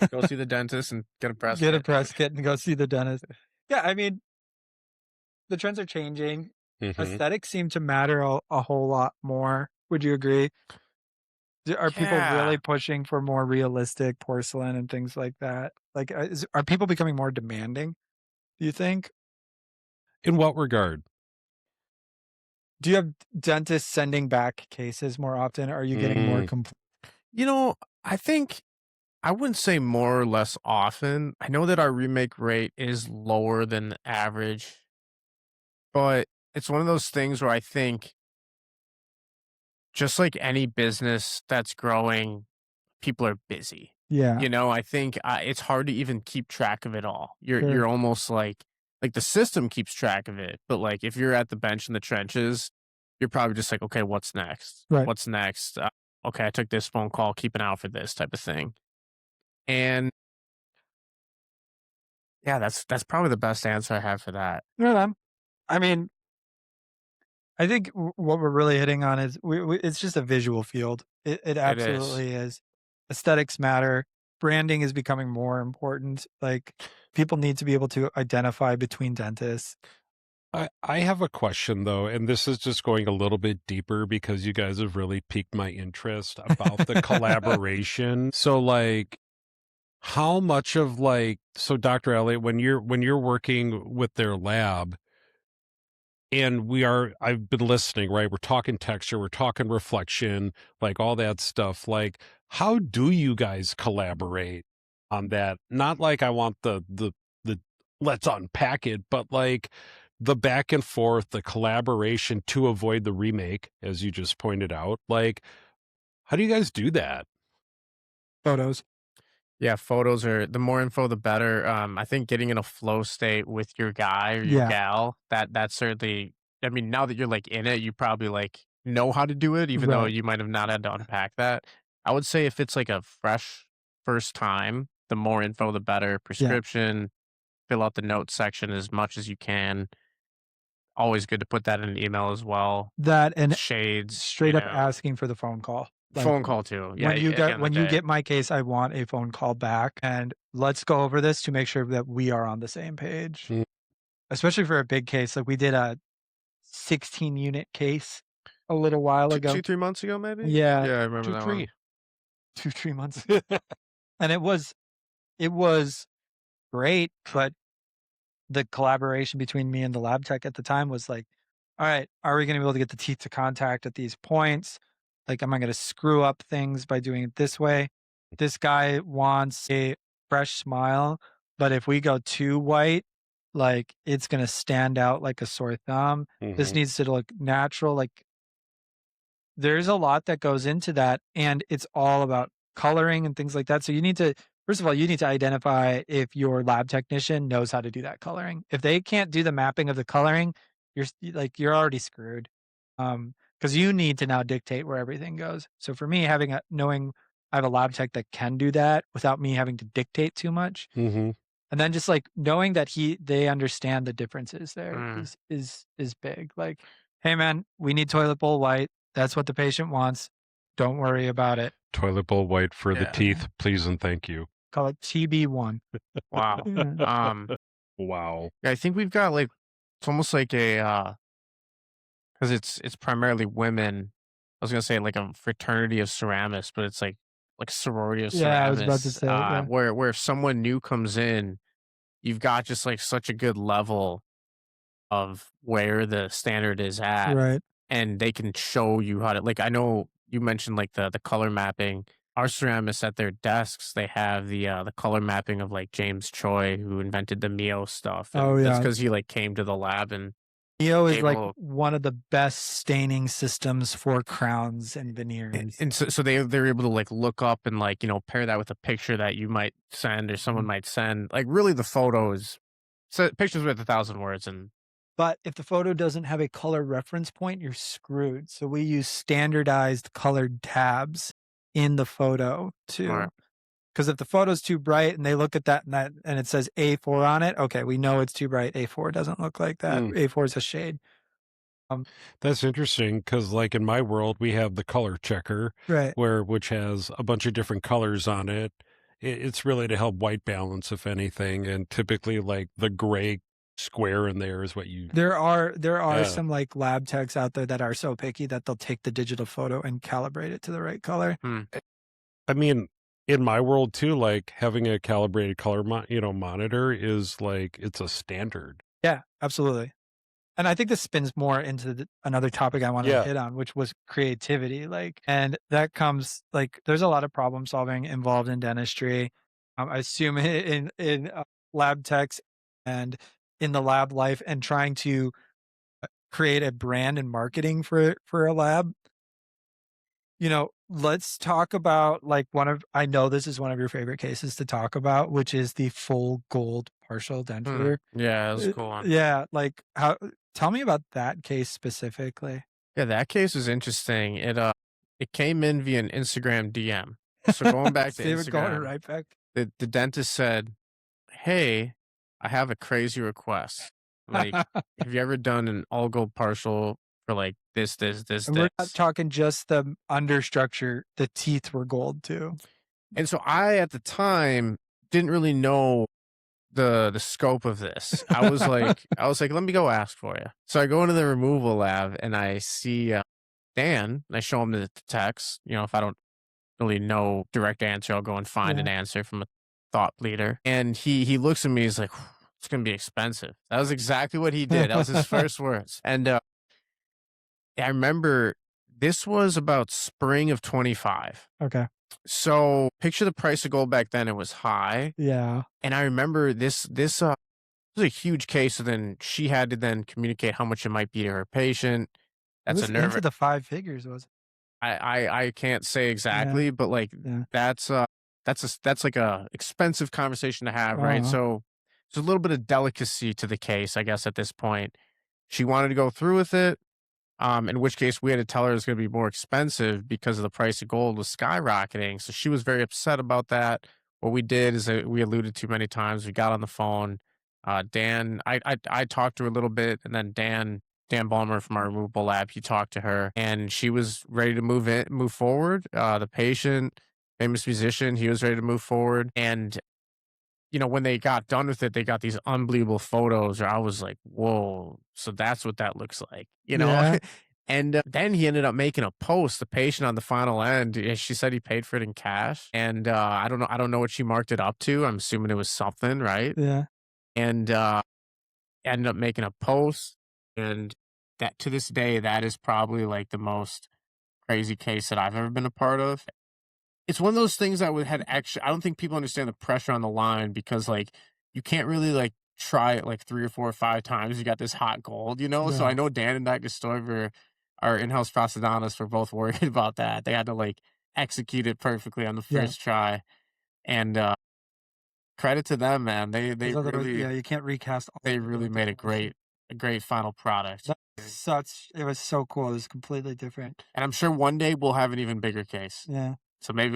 Go see the dentist and get a press kit. Get a press kit and go see the dentist. Yeah. I mean, the trends are changing. Aesthetics seem to matter a whole lot more. Would you agree? Are people really pushing for more realistic porcelain and things like that? Like, are people becoming more demanding, do you think? In what regard? Do you have dentists sending back cases more often? Are you getting more complaints? You know, I think I wouldn't say more or less often. I know that our remake rate is lower than the average, but it's one of those things where I think just like any business that's growing, people are busy. Yeah. You know, I think it's hard to even keep track of it all. You're almost like the system keeps track of it, but like if you're at the bench in the trenches, you're probably just like, okay, what's next? Right. What's next? Okay, I took this phone call, keep an eye out for this type of thing. And yeah, that's probably the best answer I have for that. I mean, I think what we're really hitting on is it's just a visual field. It absolutely is. Aesthetics matter. Branding is becoming more important. Like people need to be able to identify between dentists. I have a question though, and this is just going a little bit deeper because you guys have really piqued my interest about the collaboration. So like, how much of like, so Dr. Elliot, when you're working with their lab, and I've been listening, right? We're talking texture, we're talking reflection, like all that stuff. Like, how do you guys collaborate on that? Not like I want the let's unpack it. But like the back and forth, the collaboration to avoid the remake, as you just pointed out, like, how do you guys do that? Photos. Yeah, photos are the more info, the better. I think getting in a flow state with your guy or your Yeah. gal, that certainly. I mean, now that you're like in it, you probably like know how to do it, even though Right. you might have not had to unpack that. I would say if it's like a fresh first time, the more info, the better. Yeah. Prescription, fill out the notes section as much as you can. Always good to put that in an email as well. That and Shades, straight up asking for the phone call. Like, phone call too. Yeah, when you at the end of when the you day. get my case, I want a phone call back, and let's go over this to make sure that we are on the same page. Mm. Especially for a big case, like we did a 16 unit case a little while ago. 2-3 months ago, maybe. Yeah, Yeah, I remember that one. 2-3 months, and it was great, but the collaboration between me and the lab tech at the time was like, all right, are we going to be able to get the teeth to contact at these points? Like, am I going to screw up things by doing it this way? This guy wants a fresh smile, but if we go too white, like it's going to stand out like a sore thumb. This Mhm. needs to look natural. Like, there's a lot that goes into that, and it's all about coloring and things like that. So you need to, first of all, you need to identify if your lab technician knows how to do that coloring. If they can't do the mapping of the coloring, you're already screwed. Because you need to now dictate where everything goes. So for me, knowing I have a lab tech that can do that without me having to dictate too much, Mhm. and then just like knowing that they understand the differences there Mm. is big. Like, hey man, we need toilet bowl white. That's what the patient wants. Don't worry about it. Toilet bowl white for the Yeah. teeth, please and thank you. Call it TB1. Wow. Wow. I think we've got like it's almost like a because it's primarily women. I was gonna say like a fraternity of ceramists, but it's like sorority of Yeah, I was about to ceramists. say, yeah. Where if someone new comes in, you've got just like such a good level of where the standard is at, Right. and they can show you how to. Like I know you mentioned like the color mapping. Our ceramists at their desks, they have the color mapping of like James Choi, who invented the Mio stuff, Oh, and that's yeah. because he like came to the lab and Neo is gave like a little. one of the best staining systems for crowns and veneers. And so they're able to like look up and like pair that with a picture that you might send or someone Mhm. might send. Like really, the photos, so pictures with 1,000 words, and But if the photo doesn't have a color reference point, you're screwed. So we use standardized colored tabs in the photo too. Smart. Because if the photo's too bright and they look at that and it says A4 on it, okay, we know it's too bright. A4 doesn't look like that. Mm. A4 is a shade. That's interesting because, like in my world, we have the color checker, Right. which has a bunch of different colors on it. It's really to help white balance, if anything, and typically, like the gray square in there is what you. There are Yeah. some like lab techs out there that are so picky that they'll take the digital photo and calibrate it to the right color. I mean, in my world too, like having a calibrated color, monitor is like it's a standard. Yeah, absolutely. And I think this spins more into another topic I wanted Yeah. to hit on, which was creativity. Like, and that comes like there's a lot of problem solving involved in dentistry. I assume in lab techs and in the lab life, and trying to create a brand and marketing for a lab. Let's talk about like I know this is one of your favorite cases to talk about, which is the full gold partial denture. Yeah, that was a cool one. Yeah, like tell me about that case specifically. Yeah, that case was interesting. It came in via an Instagram DM. So going back to See it going Instagram, right back. the dentist said, "Hey, I have a crazy request. Like, have you ever done an all gold partial for like this, And we're not talking just the understructure, the teeth were gold too. And so I, at the time, didn't really know the scope of this. I was like, let me go ask for you. So I go into the removal lab and I see Dan, and I show him the text. If I don't really know direct answer, I'll go and find an answer from a thought leader. And he looks at me, he's like, it's gonna be expensive. That was exactly what he did. That was his first words. And I remember this was about spring of 25. Okay. So picture the price of gold back then, it was high. Yeah. And I remember this was a huge case. So then she had to then communicate how much it might be to her patient. It That's a was nerve. into the 5 figures, was it? I can't say Yeah, exactly, but like yeah. that's that's like a expensive conversation to have, right? Uh-huh. So there's a little bit of delicacy to the case, I guess, at this point. She wanted to go through with it. In which case we had to tell her it was going to be more expensive because of the price of gold was skyrocketing. So she was very upset about that. What we did is we alluded to many times. We got on the phone. I talked to her a little bit, and then Dan Ballmer from our removable lab, he talked to her, and she was ready to move forward. The patient, famous musician, he was ready to move forward, and when they got done with it, they got these unbelievable photos where I was like, whoa, so that's what that looks like. Yeah, And then he ended up making a post, the patient on the final end. She said he paid for it in cash. And I don't know what she marked it up to. I'm assuming it was something, right? yeah. And ended up making a post. And that to this day, that is probably like the most crazy case that I've ever been a part of. It's one of those things that would had extra. I don't think people understand the pressure on the line because like you can't really like try it like 3 or 4 or 5 times. You got this hot gold. So I No. know Dan and Dr. Stoiber, our in-house prosthodontists, were both worried about that. They had to like execute it perfectly on the Yeah. first try. And credit to them, man. Because otherwise, yeah, you can't recast all They of the really gold made obviously. a great final product. It was so cool. It was completely different. And I'm sure one day we'll have an even bigger case. Yeah. So maybe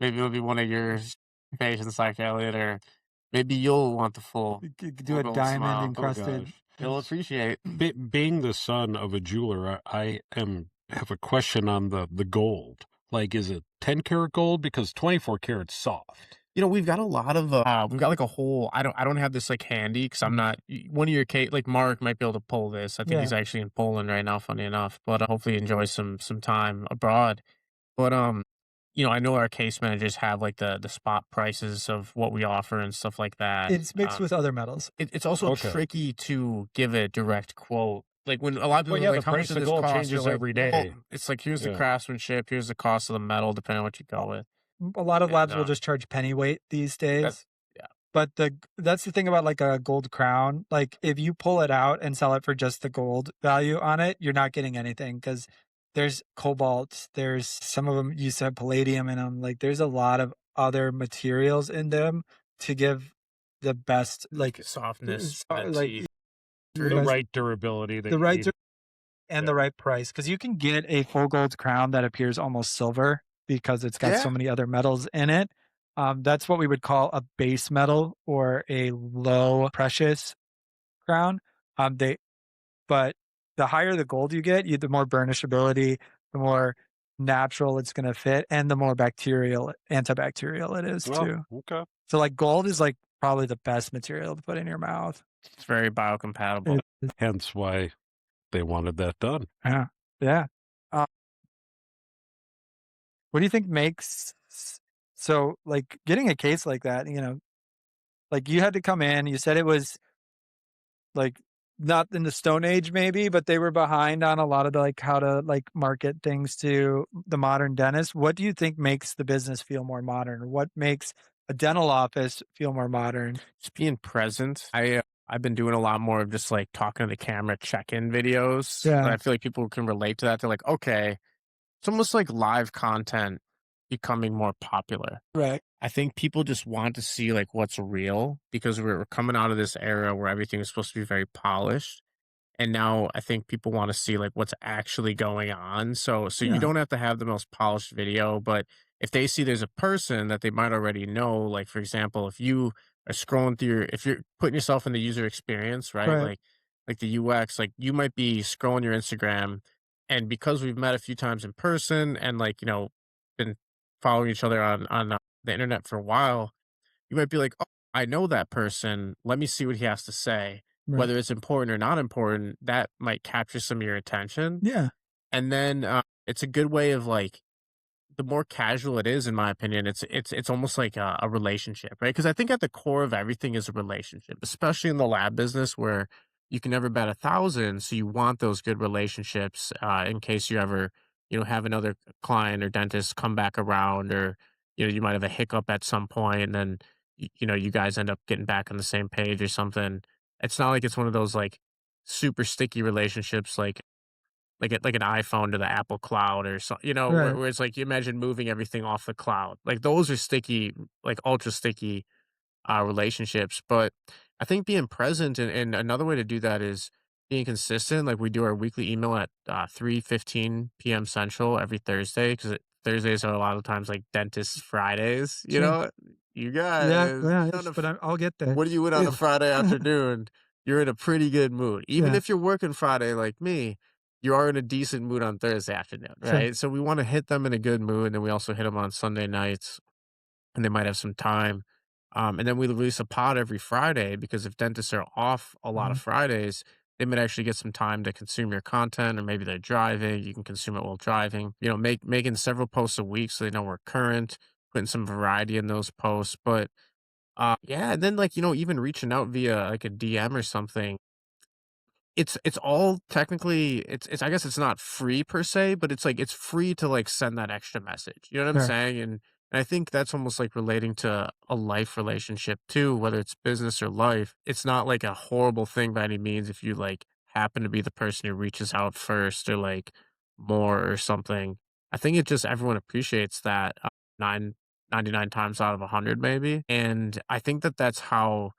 it'll be one of your patients like Elliot, or maybe you'll want the full Do full a gold diamond smile. Oh encrusted. gosh, he'll appreciate. Being the son of a jeweler, have a question on the gold. Like, is it 10 karat gold? Because 24 karat's soft. We've got a lot of we've got like a whole. I don't have this like handy because I'm Mm. not one of your case. Like Mark might be able to pull this. I think Yeah. he's actually in Poland right now. Funny enough, but hopefully he enjoys some time abroad. But I know our case managers have like the spot prices of what we offer and stuff like that. It's mixed with other metals. It's also Okay. tricky to give a direct quote. Like when a lot of people Well, are yeah, like, the "How much price does of this gold cost?" changes You're like, every "Well," day. it's like, "Here's the Yeah. craftsmanship, here's the cost of the metal, depending on what you go with." A lot of And labs will just charge penny weight these that, days. yeah, But that's the thing about like a gold crown. Like if you pull it out and sell it for just the gold value on it, you're not getting anything because there's cobalt, there's some of them you said palladium in them. Like there's a lot of other materials in them to give the best like softness, that like teeth. the The best right durability that the you right need. and Yeah. the right price because you can get a full gold crown that appears almost silver because it's got so Yeah, many other metals in it. That's what we would call a base metal or a low precious crown. They but the higher the gold you get, the more burnishability, the more natural it's going to fit, and the more antibacterial it is Well, too. okay. So like gold is like probably the best material to put in your mouth. it's very biocompatible. Hence why they wanted that done. Yeah, yeah. Uh, what do you think makes so like getting a case like that? Like you had to come in. You said it was like not in the Stone Age, maybe, but they were behind on a lot of the like how to like market things to the modern dentist. What do you think makes the business feel more modern? What makes a dental office feel more modern? Just being present. I've been doing a lot more of just like talking to the camera check-in videos. And Yeah, I feel like people can relate to that. They're like, okay, it's almost like live content becoming more popular. right. I think people just want to see like what's real because we're coming out of this era where everything is supposed to be very polished. And now I think people want to see like what's actually going on. So you Yeah, don't have to have the most polished video, but if they see there's a person that they might already know, like for example, if you are scrolling through if you're putting yourself in the user experience, right? right, Like the UX, like you might be scrolling your Instagram, and because we've met a few times in person and like, been following each other on the internet for a while, you might be like, "Oh, I know that person. Let me see what he has to say." right. Whether it's important or not important, that might capture some of your attention. Yeah, And then it's a good way of like the more casual it is, in my opinion, it's almost like a relationship, right? Because I think at the core of everything is a relationship, especially in the lab business where you can never bet 1,000. So you want those good relationships in case you ever, have another client or dentist come back around, or you might have a hiccup at some point, and then you guys end up getting back on the same page or something. It's not like it's one of those like super sticky relationships like an iPhone to the Apple cloud or so, Right. where it's like you imagine moving everything off the cloud. Like those are sticky, like ultra sticky relationships. But I think being present and another way to do that is being consistent. Like we do our weekly email at 3:15 p.m. Central every Thursday because Thursdays are a lot of times like dentist Fridays. Sure. You Yeah, guys, yeah, on a but I'll get there. what do you eat on a Friday afternoon? You're in a pretty good mood. Even Yeah, if you're working Friday like me, you are in a decent mood on Thursday afternoon, sure. right? So we want to hit them in a good mood, and then we also hit them on Sunday nights, and they might have some time. And then we release a pod every Friday because if dentists are off a lot of Mhm. Fridays, they might actually get some time to consume your content, or maybe they're driving. You can consume it while driving. Making several posts a week so they know we're current, putting some variety in those posts. But yeah, and then like, even reaching out via like a DM or something. It's all technically it's I guess it's not free per se, but it's like it's free to like send that extra message. You know what I'm Sure. saying? And I think that's almost like relating to a life relationship too, whether it's business or life. It's not like a horrible thing by any means if you like happen to be the person who reaches out first or like more or something. I think it just everyone appreciates that nine 99 times out of 100 maybe. And I think that that's how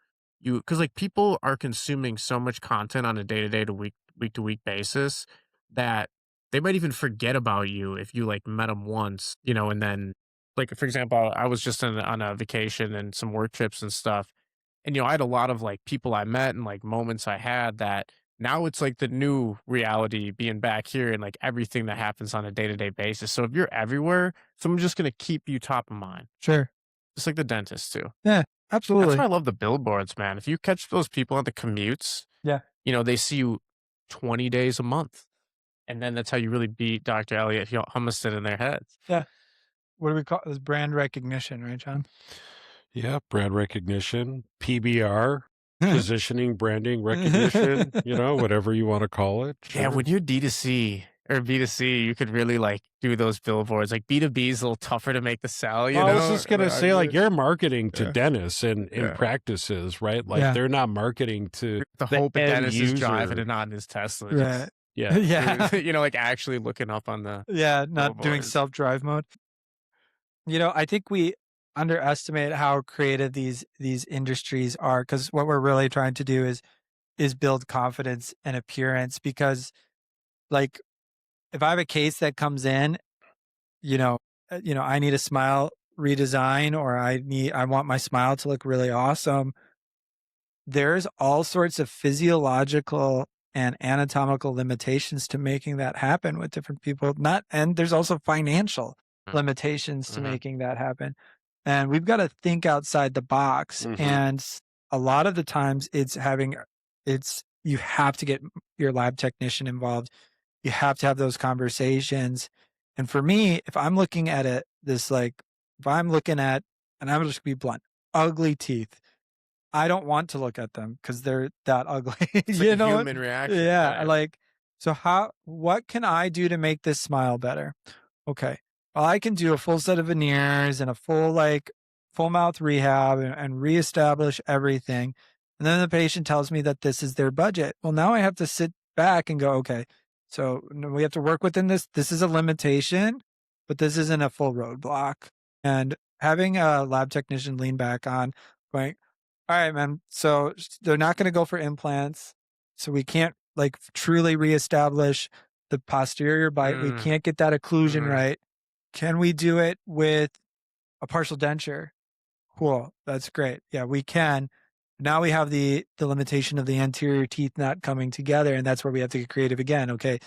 because like people are consuming so much content on a day to week to week basis that they might even forget about you if you like met them once, and then like for example, I was just on a vacation and some work trips and stuff, and I had a lot of like people I met and like moments I had that now it's like the new reality being back here and like everything that happens on a day to day basis. So if you're everywhere, someone's just gonna keep you top of mind, Sure. just like the dentist too. Yeah, That's why absolutely. I love the billboards, man. If you catch those people on the commutes, Yeah, they see you 20 days a month. And then that's how you really beat Dr. Elliot Humiston in their heads. yeah. What do we call this? Brand recognition, right, John? Yeah, brand recognition, PBR, positioning, branding, recognition, whatever you want to call it. Yeah, Sure. when you're D2C or B2C, you could really like do those billboards. Like B2B is a little tougher to make the sell, Well, I was just gonna say, like, arguably. you're marketing to Yeah. dentists and in Yeah. practices, right? Like, Yeah. they're not marketing to The the hope a end dentist is driving user. and not in his Tesla. Right. Yeah. Yeah. Like actually looking up on the Yeah, not doing billboards. self-drive mode. I think we underestimate how creative these industries are because what we're really trying to do is build confidence and appearance because like if I have a case that comes in, I need a smile redesign or I want my smile to look really awesome. There's all sorts of physiological and anatomical limitations to making that happen with different people. And there's also financial limitations to Mhm. making that happen. And we've got to think outside the box. Mhm. And a lot of the times you have to get your lab technician involved. You have to have those conversations. And for me, if I'm looking at if I'm looking at, and I'm just gonna be blunt, ugly teeth, I don't want to look at them because they're that ugly. It's like You a know what? human reaction. Yeah. Yeah. So what can I do to make this smile better? Okay. Well, I can do a full set of veneers and a full mouth rehab and reestablish everything. And then the patient tells me that this is their budget. Well, now I have to sit back and go, okay, so we have to work within this. This is a limitation, but this isn't a full roadblock. And having a lab technician lean back on, going, all right, man. So they're not going to go for implants. So we can't like truly reestablish the posterior bite. We Mm, can't get that occlusion mhm. right. Can we do it with a partial denture? Cool. That's great. Yeah, we can. Now we have the limitation of the anterior teeth not coming together, and that's where we have to get creative again. Okay,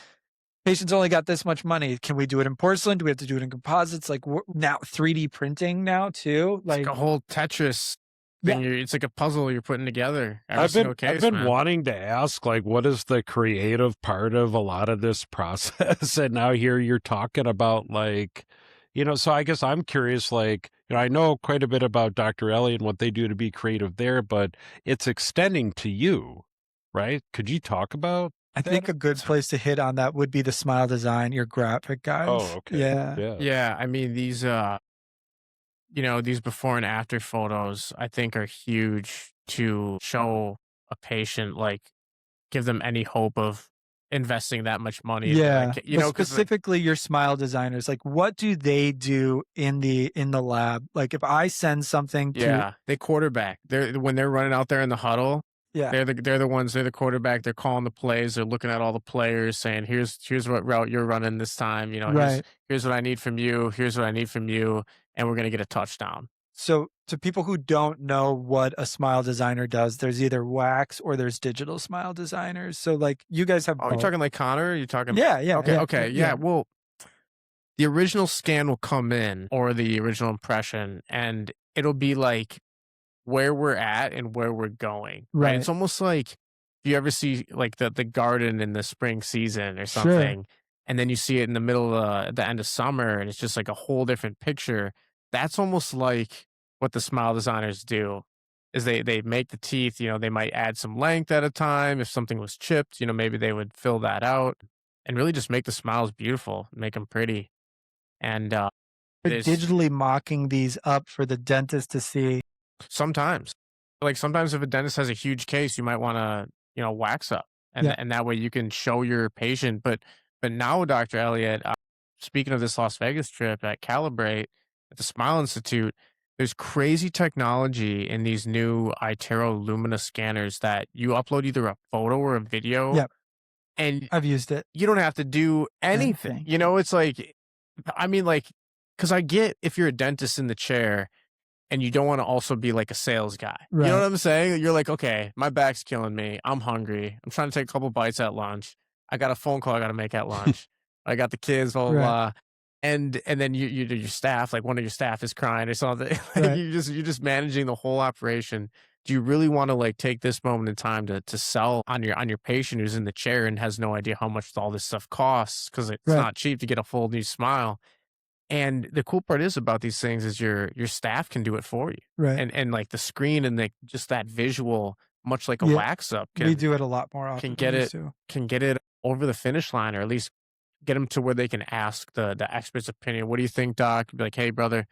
patient's only got this much money. Can we do it in porcelain? Do we have to do it in composites? Like now 3D printing now too? It's like Like a whole Tetris yeah, thing. It's like a puzzle you're putting together every I've single been I've case, been man. wanting to ask, like, what is the creative part of a lot of this process? And now here you're talking about like, so I guess I'm curious, like, I know quite a bit about Dr. Elliot and what they do to be creative there, but it's extending to you, right? Could you talk about I think that? a good place to hit on that would be the smile design, your graphic Oh, guides. okay. Yeah. Yeah. Yeah, I mean these before and after photos I think are huge to show a patient, like give them any hope of investing that much money into Yeah, like, but because like, specifically your smile designers, like what do they do in the lab? Like if I send something to yeah, they quarterback. They're when they're running out there in the huddle, yeah, they're the ones, they're the quarterback. They're calling the plays. They're looking at all the players, saying, "Here's what route you're running this time. right. Here's what I need from you. Here's what I need from you, and we're gonna get a touchdown." So to people who don't know what a smile designer does, there's either wax or there's digital smile designers. So like you guys have Oh, you're both. talking like Connor? You're talking? Yeah, yeah, Okay, yeah, okay, yeah. yeah. Well, the original scan will come in, or the original impression, and it'll be like where we're at and where we're going, right? Right. It's almost like if you ever see like the garden in the spring season or Sure. something, and then you see it in the middle of the end of summer, and it's just like a whole different picture. That's almost like what the smile designers do. Is they make the teeth, they might add some length at a time. If something was chipped, maybe they would fill that out and really just make the smiles beautiful, make them pretty. And They're it's digitally mocking these up for the dentist to see. sometimes, like sometimes if a dentist has a huge case, you might want to, wax up, and Yeah. and that way you can show your patient. But now, Dr. Elliot, speaking of this Las Vegas trip at Calibrate at the Smile Institute, there's crazy technology in these new iTero Lumina scanners that you upload either a photo or a video, Yeah, and I've used it. you don't have to do anything. Anything. It's like, I mean, like, because I get if you're a dentist in the chair and you don't want to also be like a sales guy. You know Right. what I'm saying? You're like, okay, my back's killing me. I'm hungry. I'm trying to take a couple bites at lunch. I got a phone call I got to make at lunch. I got the kids, blah blah Right. blah. And then your staff, like one of your staff is crying or something. Like Right. you're just managing the whole operation. Do you really want to like take this moment in time to sell on your patient who's in the chair and has no idea how much all this stuff costs because it's Right. not cheap to get a full new smile? And the cool part is about these things is your staff can do it for you. Right. And like the screen and just that visual, much like a Yeah, wax up we do it a lot more can often get than we it used to. can get it over the finish line, or at least get them to where they can ask the expert's opinion. What do you think, doc? Be like, hey brother,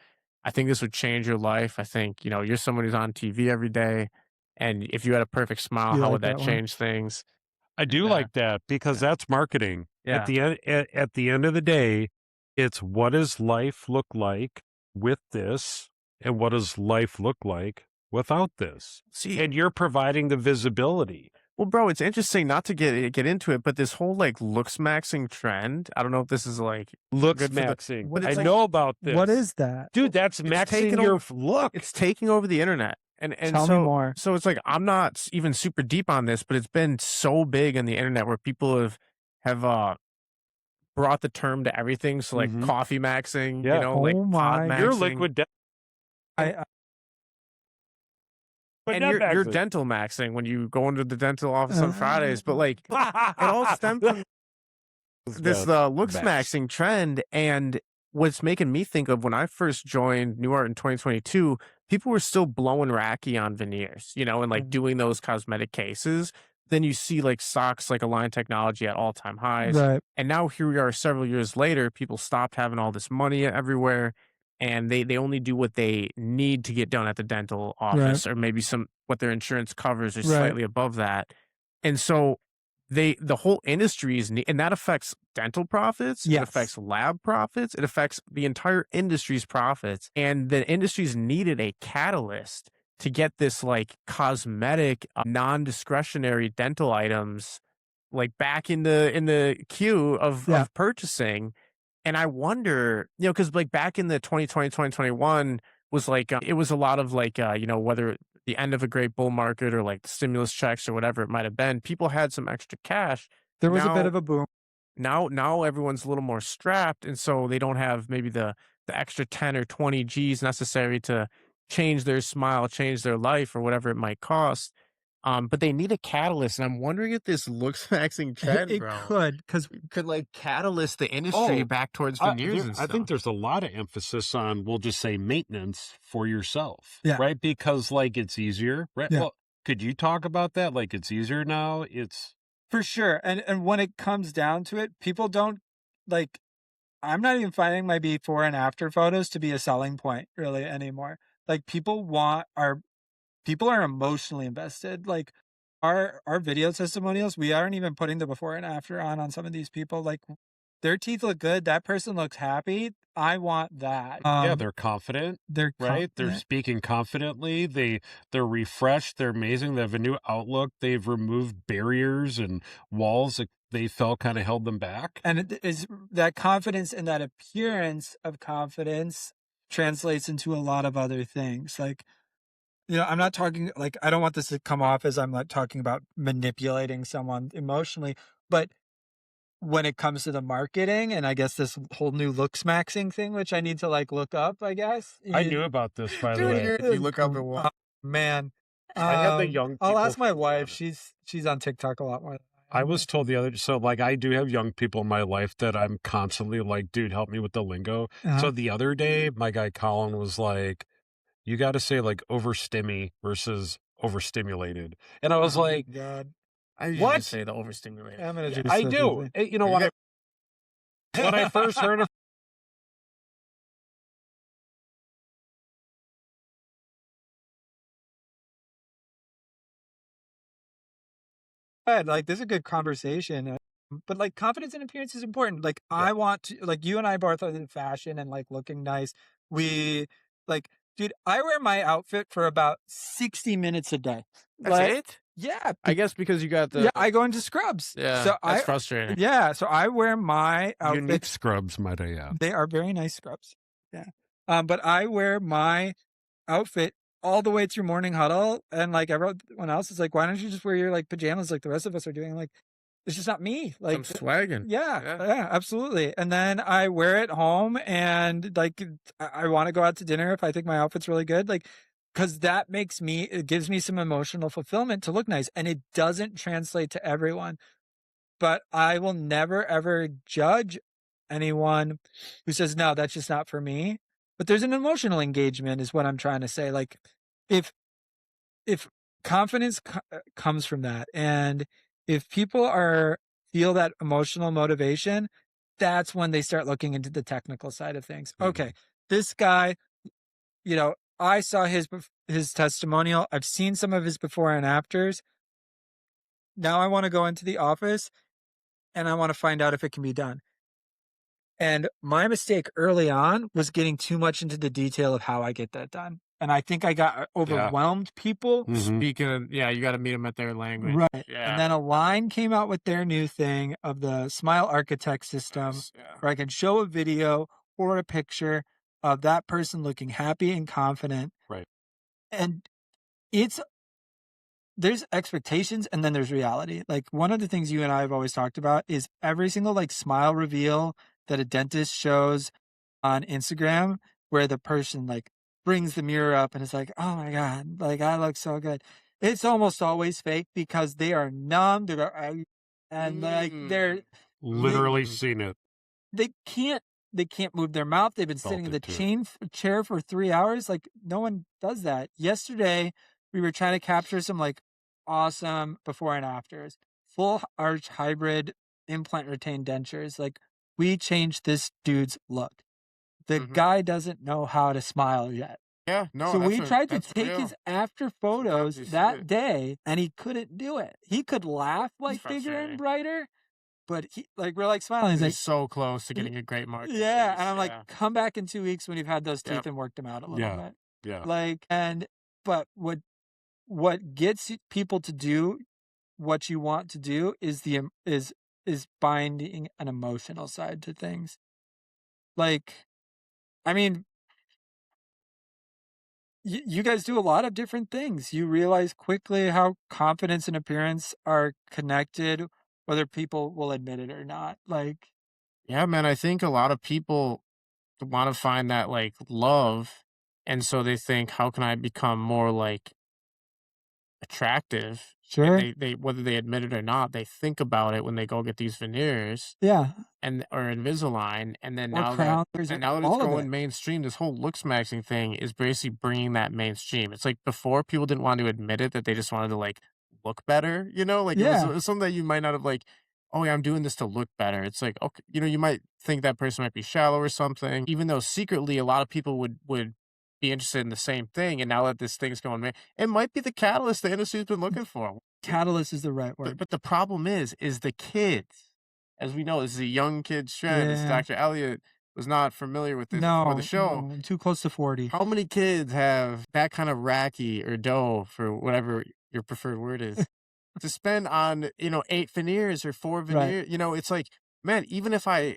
I think this would change your life. I think, you're someone who's on TV every day. And if you had a perfect smile, You how like would that that one? change things? I do And like that because yeah. that's marketing. Yeah. At the end of the day, it's what does life look like with this and what does life look like without this? See, And you're providing the visibility. well, bro, it's interesting not to get into it, but this whole like looks maxing trend. I don't know if this is like Looks good for the- maxing. but I it's like- know about this. What is that? Dude, that's It's maxing taken your over- look. it's taking over the internet. And Tell so me more. so it's like I'm not even super deep on this, but it's been so big on the internet where people have brought the term to everything. So like Mhm. coffee maxing, Yeah. like Oh pod my. Your maxing, liquid death. I But and not your maxing. dental maxing when you go into the dental office on Fridays. But like it all stems from this looks maxing trend. And what's making me think of when I first joined NuArt in 2022, people were still blowing racky on veneers, and like doing those cosmetic cases. Then you see like socks like Align Technology at all-time highs. right. And now here we are several years later, people stopped having all this money everywhere, and they only do what they need to get done at the dental office, or maybe what their insurance covers or Right. slightly above that. And so the whole industry and that affects dental profits, Yes. it affects lab profits, it affects the entire industry's profits. And the industry's needed a catalyst to get this like cosmetic, non-discretionary dental items like back in the queue of purchasing. And I wonder, because like back in the 2020, 2021 was like, it was a lot of like, whether the end of a great bull market or like stimulus checks or whatever it might have been, people had some extra cash. There was a bit of a boom. Now everyone's a little more strapped. And so they don't have maybe the extra 10 or 20 G's necessary to change their smile, change their life or whatever it might cost. But they need a catalyst, and I'm wondering if this looks maxing trend, It bro, could, because could like catalyst the industry back towards veneers and I stuff. think there's a lot of emphasis on, we'll just say, maintenance for yourself, Yeah. right? Because like it's easier, right? Yeah. Well, could you talk about that? Like it's easier now. It's for sure. And when it comes down to it, people don't like. I'm not even finding my before and after photos to be a selling point really anymore. Like people are emotionally invested. Like our video testimonials, we aren't even putting the before and after on some of these people. Like, their teeth look good. That person looks happy. I want that. Yeah, they're confident, They're right? They're confident. speaking confidently. They're refreshed. They're amazing. They have a new outlook. They've removed barriers and walls that they felt kind of held them back. And it is that confidence and that appearance of confidence translates into a lot of other things. Like, you know, I'm not talking like, I don't want this to come off as I'm like talking about manipulating someone emotionally, but when it comes to the marketing and I guess this whole new looks maxing thing, which I need to like look up, I guess. I knew about this, by the Dude, way. if you look up at Oh, man. I have the young I'll people ask my freak wife. out. She's on TikTok a lot more than I I am. was told the other, so like I do have young people in my life that I'm constantly like, dude, help me with the lingo. Uh-huh. So the other day, my guy Colin was like, you got to say like overstimmy versus overstimulated. And I was Oh, like, God. I usually what? just say the overstimulated. I'm gonna Yeah. do I such a do. thing. You know what? When I first heard of Like, this is a good conversation. But like, confidence and appearance is important. Like, I want to, like, you and I both are in fashion and like looking nice. We like, dude, I wear my outfit for about 60 minutes a day. That's Like, it? yeah. I guess because you got the Yeah, I go into scrubs. yeah, So that's frustrating. yeah, so I wear my unique outfit. scrubs, might I add. They are very nice scrubs. Yeah. But I wear my outfit all the way through morning huddle, and like everyone else is like, why don't you just wear your like pajamas like the rest of us are doing? Like, it's just not me. Like, I'm swagging. yeah, absolutely. And then I wear it home, and like I want to go out to dinner if I think my outfit's really good, like, because it gives me some emotional fulfillment to look nice, and it doesn't translate to everyone. But I will never ever judge anyone who says no, that's just not for me. But there's an emotional engagement, is what I'm trying to say. Like, if confidence comes from that, and if people feel that emotional motivation, that's when they start looking into the technical side of things. Okay, this guy, you know, I saw his testimonial. I've seen some of his before and afters. Now I want to go into the office and I want to find out if it can be done. And my mistake early on was getting too much into the detail of how I get that done. And I think I got overwhelmed people. Speaking of, you got to meet them at their language. Right. Yeah. And then Align came out with their new thing of the Smile Architect system, where I can show a video or a picture of that person looking happy and confident. Right. And there's expectations and then there's reality. Like, one of the things you and I have always talked about is every single like smile reveal that a dentist shows on Instagram, where the person like brings the mirror up and is like, oh my God, like I look so good. It's almost always fake because they are numb. And like they're Literally seen it. they can't move their mouth. They've been sitting in the chair for 3 hours. Like, no one does that. Yesterday, we were trying to capture some like awesome before and afters, full arch hybrid implant retained dentures. Like, we changed this dude's look. The guy doesn't know how to smile yet. Yeah, no. So we tried to take real. his after photos that day, and he couldn't do it. He could laugh like bigger and brighter, but we're like smiling. He's like, so close to getting a great mark. yeah. And I'm like, come back in 2 weeks when you've had those teeth and worked them out a little bit. Yeah. Like, but what gets people to do what you want to do is is binding an emotional side to things. Like, I mean, you guys do a lot of different things. You realize quickly how confidence and appearance are connected, whether people will admit it or not. Like, yeah, man, I think a lot of people want to find that like love, and so they think, how can I become more like attractive? sure, And they whether they admit it or not, they think about it when they go get these veneers yeah, or Invisalign, and then or now crowns, that or it's all of going it. mainstream, this whole looks maxing thing is basically bringing that mainstream. It's like before people didn't want to admit it, that they just wanted to like look better, like Yeah. it was something that you might not have like, oh yeah, I'm doing this to look better. It's like, okay, you might think that person might be shallow or something, even though secretly a lot of people would be interested in the same thing. And now that this thing's going, man, it might be the catalyst the industry's been looking for. Catalyst is the right word. But the problem is the kids. As we know, this is a young kid's trend. As Dr. Elliot was not familiar with this before the show. No, too close to 40. How many kids have that kind of racky or dough, for whatever your preferred word is, to spend on, 8 veneers or 4 veneers? It's like, man, even if I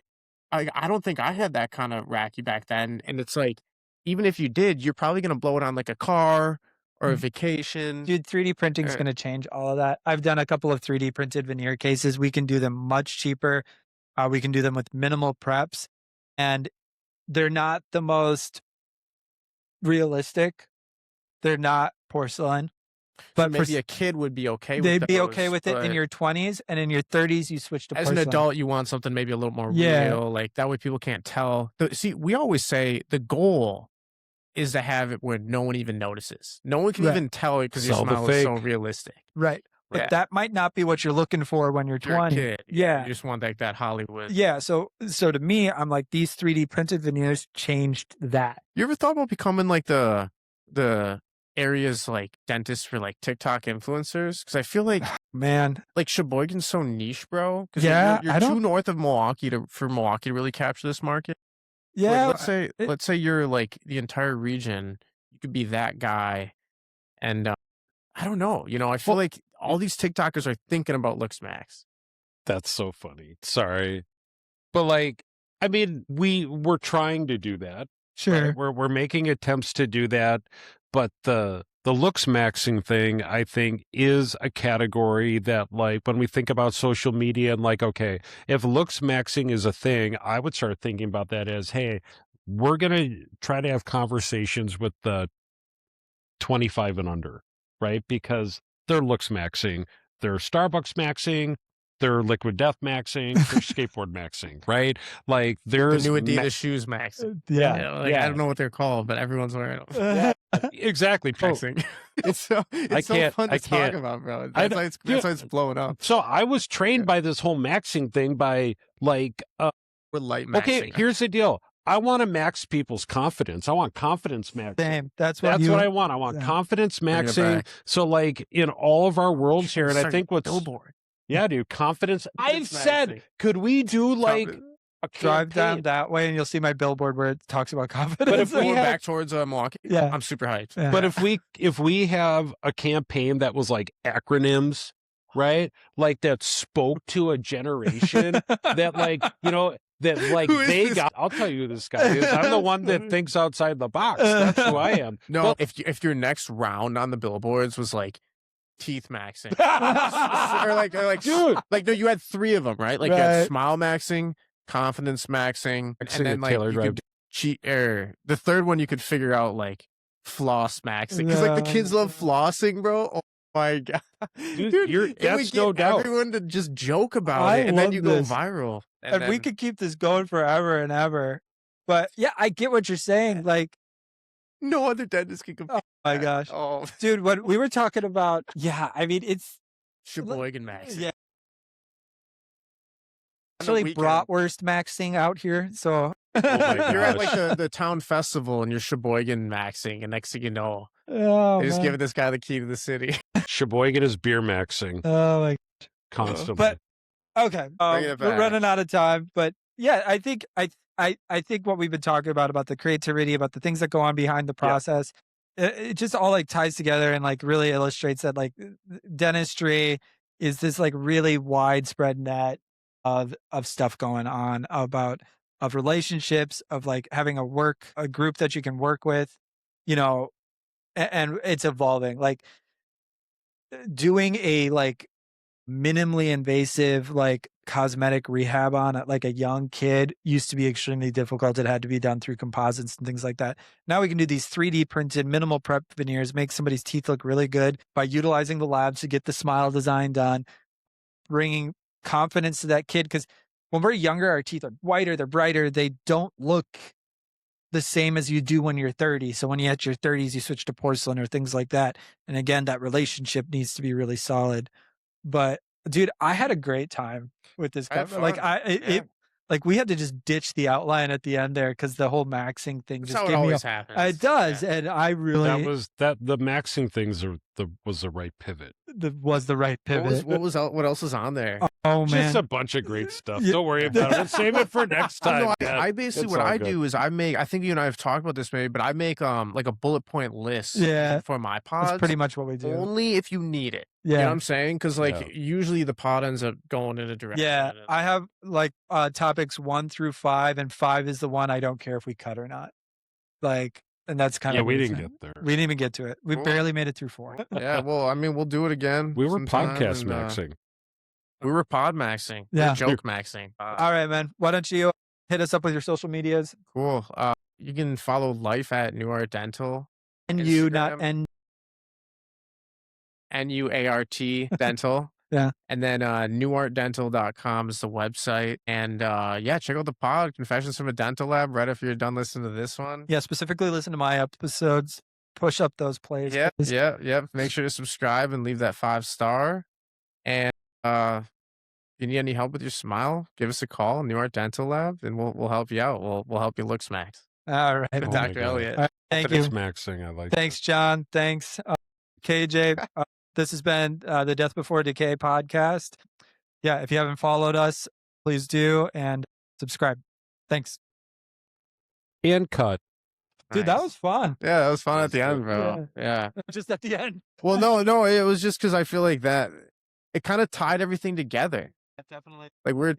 don't think I had that kind of racky back then. And it's like, even if you did, you're probably going to blow it on like a car or a vacation. Dude, 3D printing is going to change all of that. I've done a couple of 3D printed veneer cases. We can do them much cheaper. We can do them with minimal preps, and they're not the most realistic. They're not porcelain. But maybe a kid would be okay with it. They'd be okay with it in your 20s, and in your 30s, you switch to porcelain. As an adult, you want something maybe a little more real. Like, that way people can't tell. See, we always say the goal is to have it where no one even notices. No one can even tell it because your smile is so realistic. Right. But that might not be what you're looking for when you're 20. You're a kid. Yeah. You just want that Hollywood. Yeah. So to me, I'm like, these 3D printed veneers changed that. You ever thought about becoming like the areas like dentists for like TikTok influencers? Because I feel like, man, like Sheboygan's so niche, bro. Because you're too north of Milwaukee for Milwaukee to really capture this market. Yeah. Like, let's say you're like the entire region. You could be that guy, and I don't know. I feel like all these TikTokers are thinking about LooksMax. That's so funny. Sorry, but like, I mean, we're trying to do that. Sure, right? We're making attempts to do that, but the LooksMaxing thing, I think, is a category that, like, when we think about social media and like, okay, if LooksMaxing is a thing, I would start thinking about that as, hey, we're gonna try to have conversations with the 25 and under, right? Because they're LooksMaxing, they're Starbucks maxing, they're Liquid Death maxing, they're skateboard maxing, right? Like, there's the new Adidas shoes maxing. I don't know what they're called, but everyone's wearing them. Exactly. Maxing. It's so fun to talk about, bro. That's why it's blowing up. So I was trained by this whole maxing thing by like, with light maxing. Okay, here's the deal. I want to max people's confidence. I want confidence maxing. Same. That's what I want. I want confidence maxing. So like in all of our worlds here, and I think what's billboard. Yeah, dude, confidence. I've said, could we do like a drive down that way, and you'll see my billboard where it talks about confidence. But if we back towards Milwaukee, I'm super hyped. Yeah. But if we have a campaign that was like acronyms, right? Like that spoke to a generation that like, that like they got. I'll tell you who this guy is. I'm the one that thinks outside the box. That's who I am. No, if your next round on the billboards was like teeth maxing, or like dude, like no, you had 3 of them, right? Like you had smile maxing, confidence maxing, and then like you could cheat. The third one you could figure out like floss maxing, because like the kids love flossing, bro. Oh my god, dude, that's no doubt. Everyone to just joke about it, and then you go viral. And we could keep this going forever and ever. But yeah, I get what you're saying. Like, no other dentist can compare. Oh my gosh. Oh, dude, what we were talking about. Yeah, I mean, it's Sheboygan maxing. Yeah. Actually, bratwurst maxing out here. So you're at like the town festival and you're Sheboygan maxing, and next thing you know, they just giving this guy the key to the city. Sheboygan is beer maxing. Oh my gosh. Constantly. But okay, we're running out of time. But yeah, I think what we've been talking about the creativity, about the things that go on behind the process, it just all like ties together and like really illustrates that like dentistry is this like really widespread net of stuff going on, of relationships, of like having a group that you can work with, and it's evolving. Like doing a like minimally invasive like cosmetic rehab on like a young kid used to be extremely difficult. It had to be done through composites and things like that. Now we can do these 3D printed minimal prep veneers, make somebody's teeth look really good by utilizing the labs to get the smile design done, bringing confidence to that kid. Because when we're younger, our teeth are whiter, they're brighter, they don't look the same as you do when you're 30. So when you hit your 30s, you switch to porcelain or things like that. And again, that relationship needs to be really solid. But dude, I had a great time with this. Like we had to just ditch the outline at the end there because the whole maxing thing That's just how it gave me always happens. it does, Yeah. and I really the maxing things was the right pivot. was the right pivot. What else was on there? Oh man, Just a bunch of great stuff. Yeah. Don't worry about it. We'll save it for next time. No, Dad. I basically It's what all I good. do is I think you and I have talked about this maybe, but I make like a bullet point list Yeah. for my pods. that's pretty much what we do. Only if you need it. You know Yeah, what I'm saying? Because like Yeah. usually the pod ends up going in a direction. yeah. that it- I have like topics 1 through 5, and 5 is the one I don't care if we cut or not. Like, and that's kind Yeah, of we what didn't it's get there. We didn't even get to it. We Cool. barely made it through 4. Yeah, well, I mean, we'll do it again. We were sometime, podcast and, maxing. We were pod maxing. We Yeah. were joke maxing. All right, man. Why don't you hit us up with your social medias? Cool. You can follow Life at NuArt Dental. And you, not Instagram. NuArt Dental. Yeah. And then NuArtDental.com is the website. And yeah, check out the pod, Confessions from a Dental Lab, right after you're done listening to this one. Yeah, specifically listen to my episodes. Push up those plays. Yeah, please. yeah. Make sure to subscribe and leave that 5-star. And if you need any help with your smile, give us a call, NuArt Dental Lab, and we'll help you out. We'll help you look smacked. All right. Oh man. my Dr. God. Elliot. All right, thank you. It's maxing. I like Thanks, John. Thanks, KJ. This has been the Death Before Decay podcast. Yeah, if you haven't followed us, please do and subscribe. Thanks. that. And cut. Dude, that Nice. was fun. Yeah, that was fun at the That's end, bro. Yeah. Just at the end. Well, no, it was just because I feel like that it kind of tied everything together. Definitely. Like we're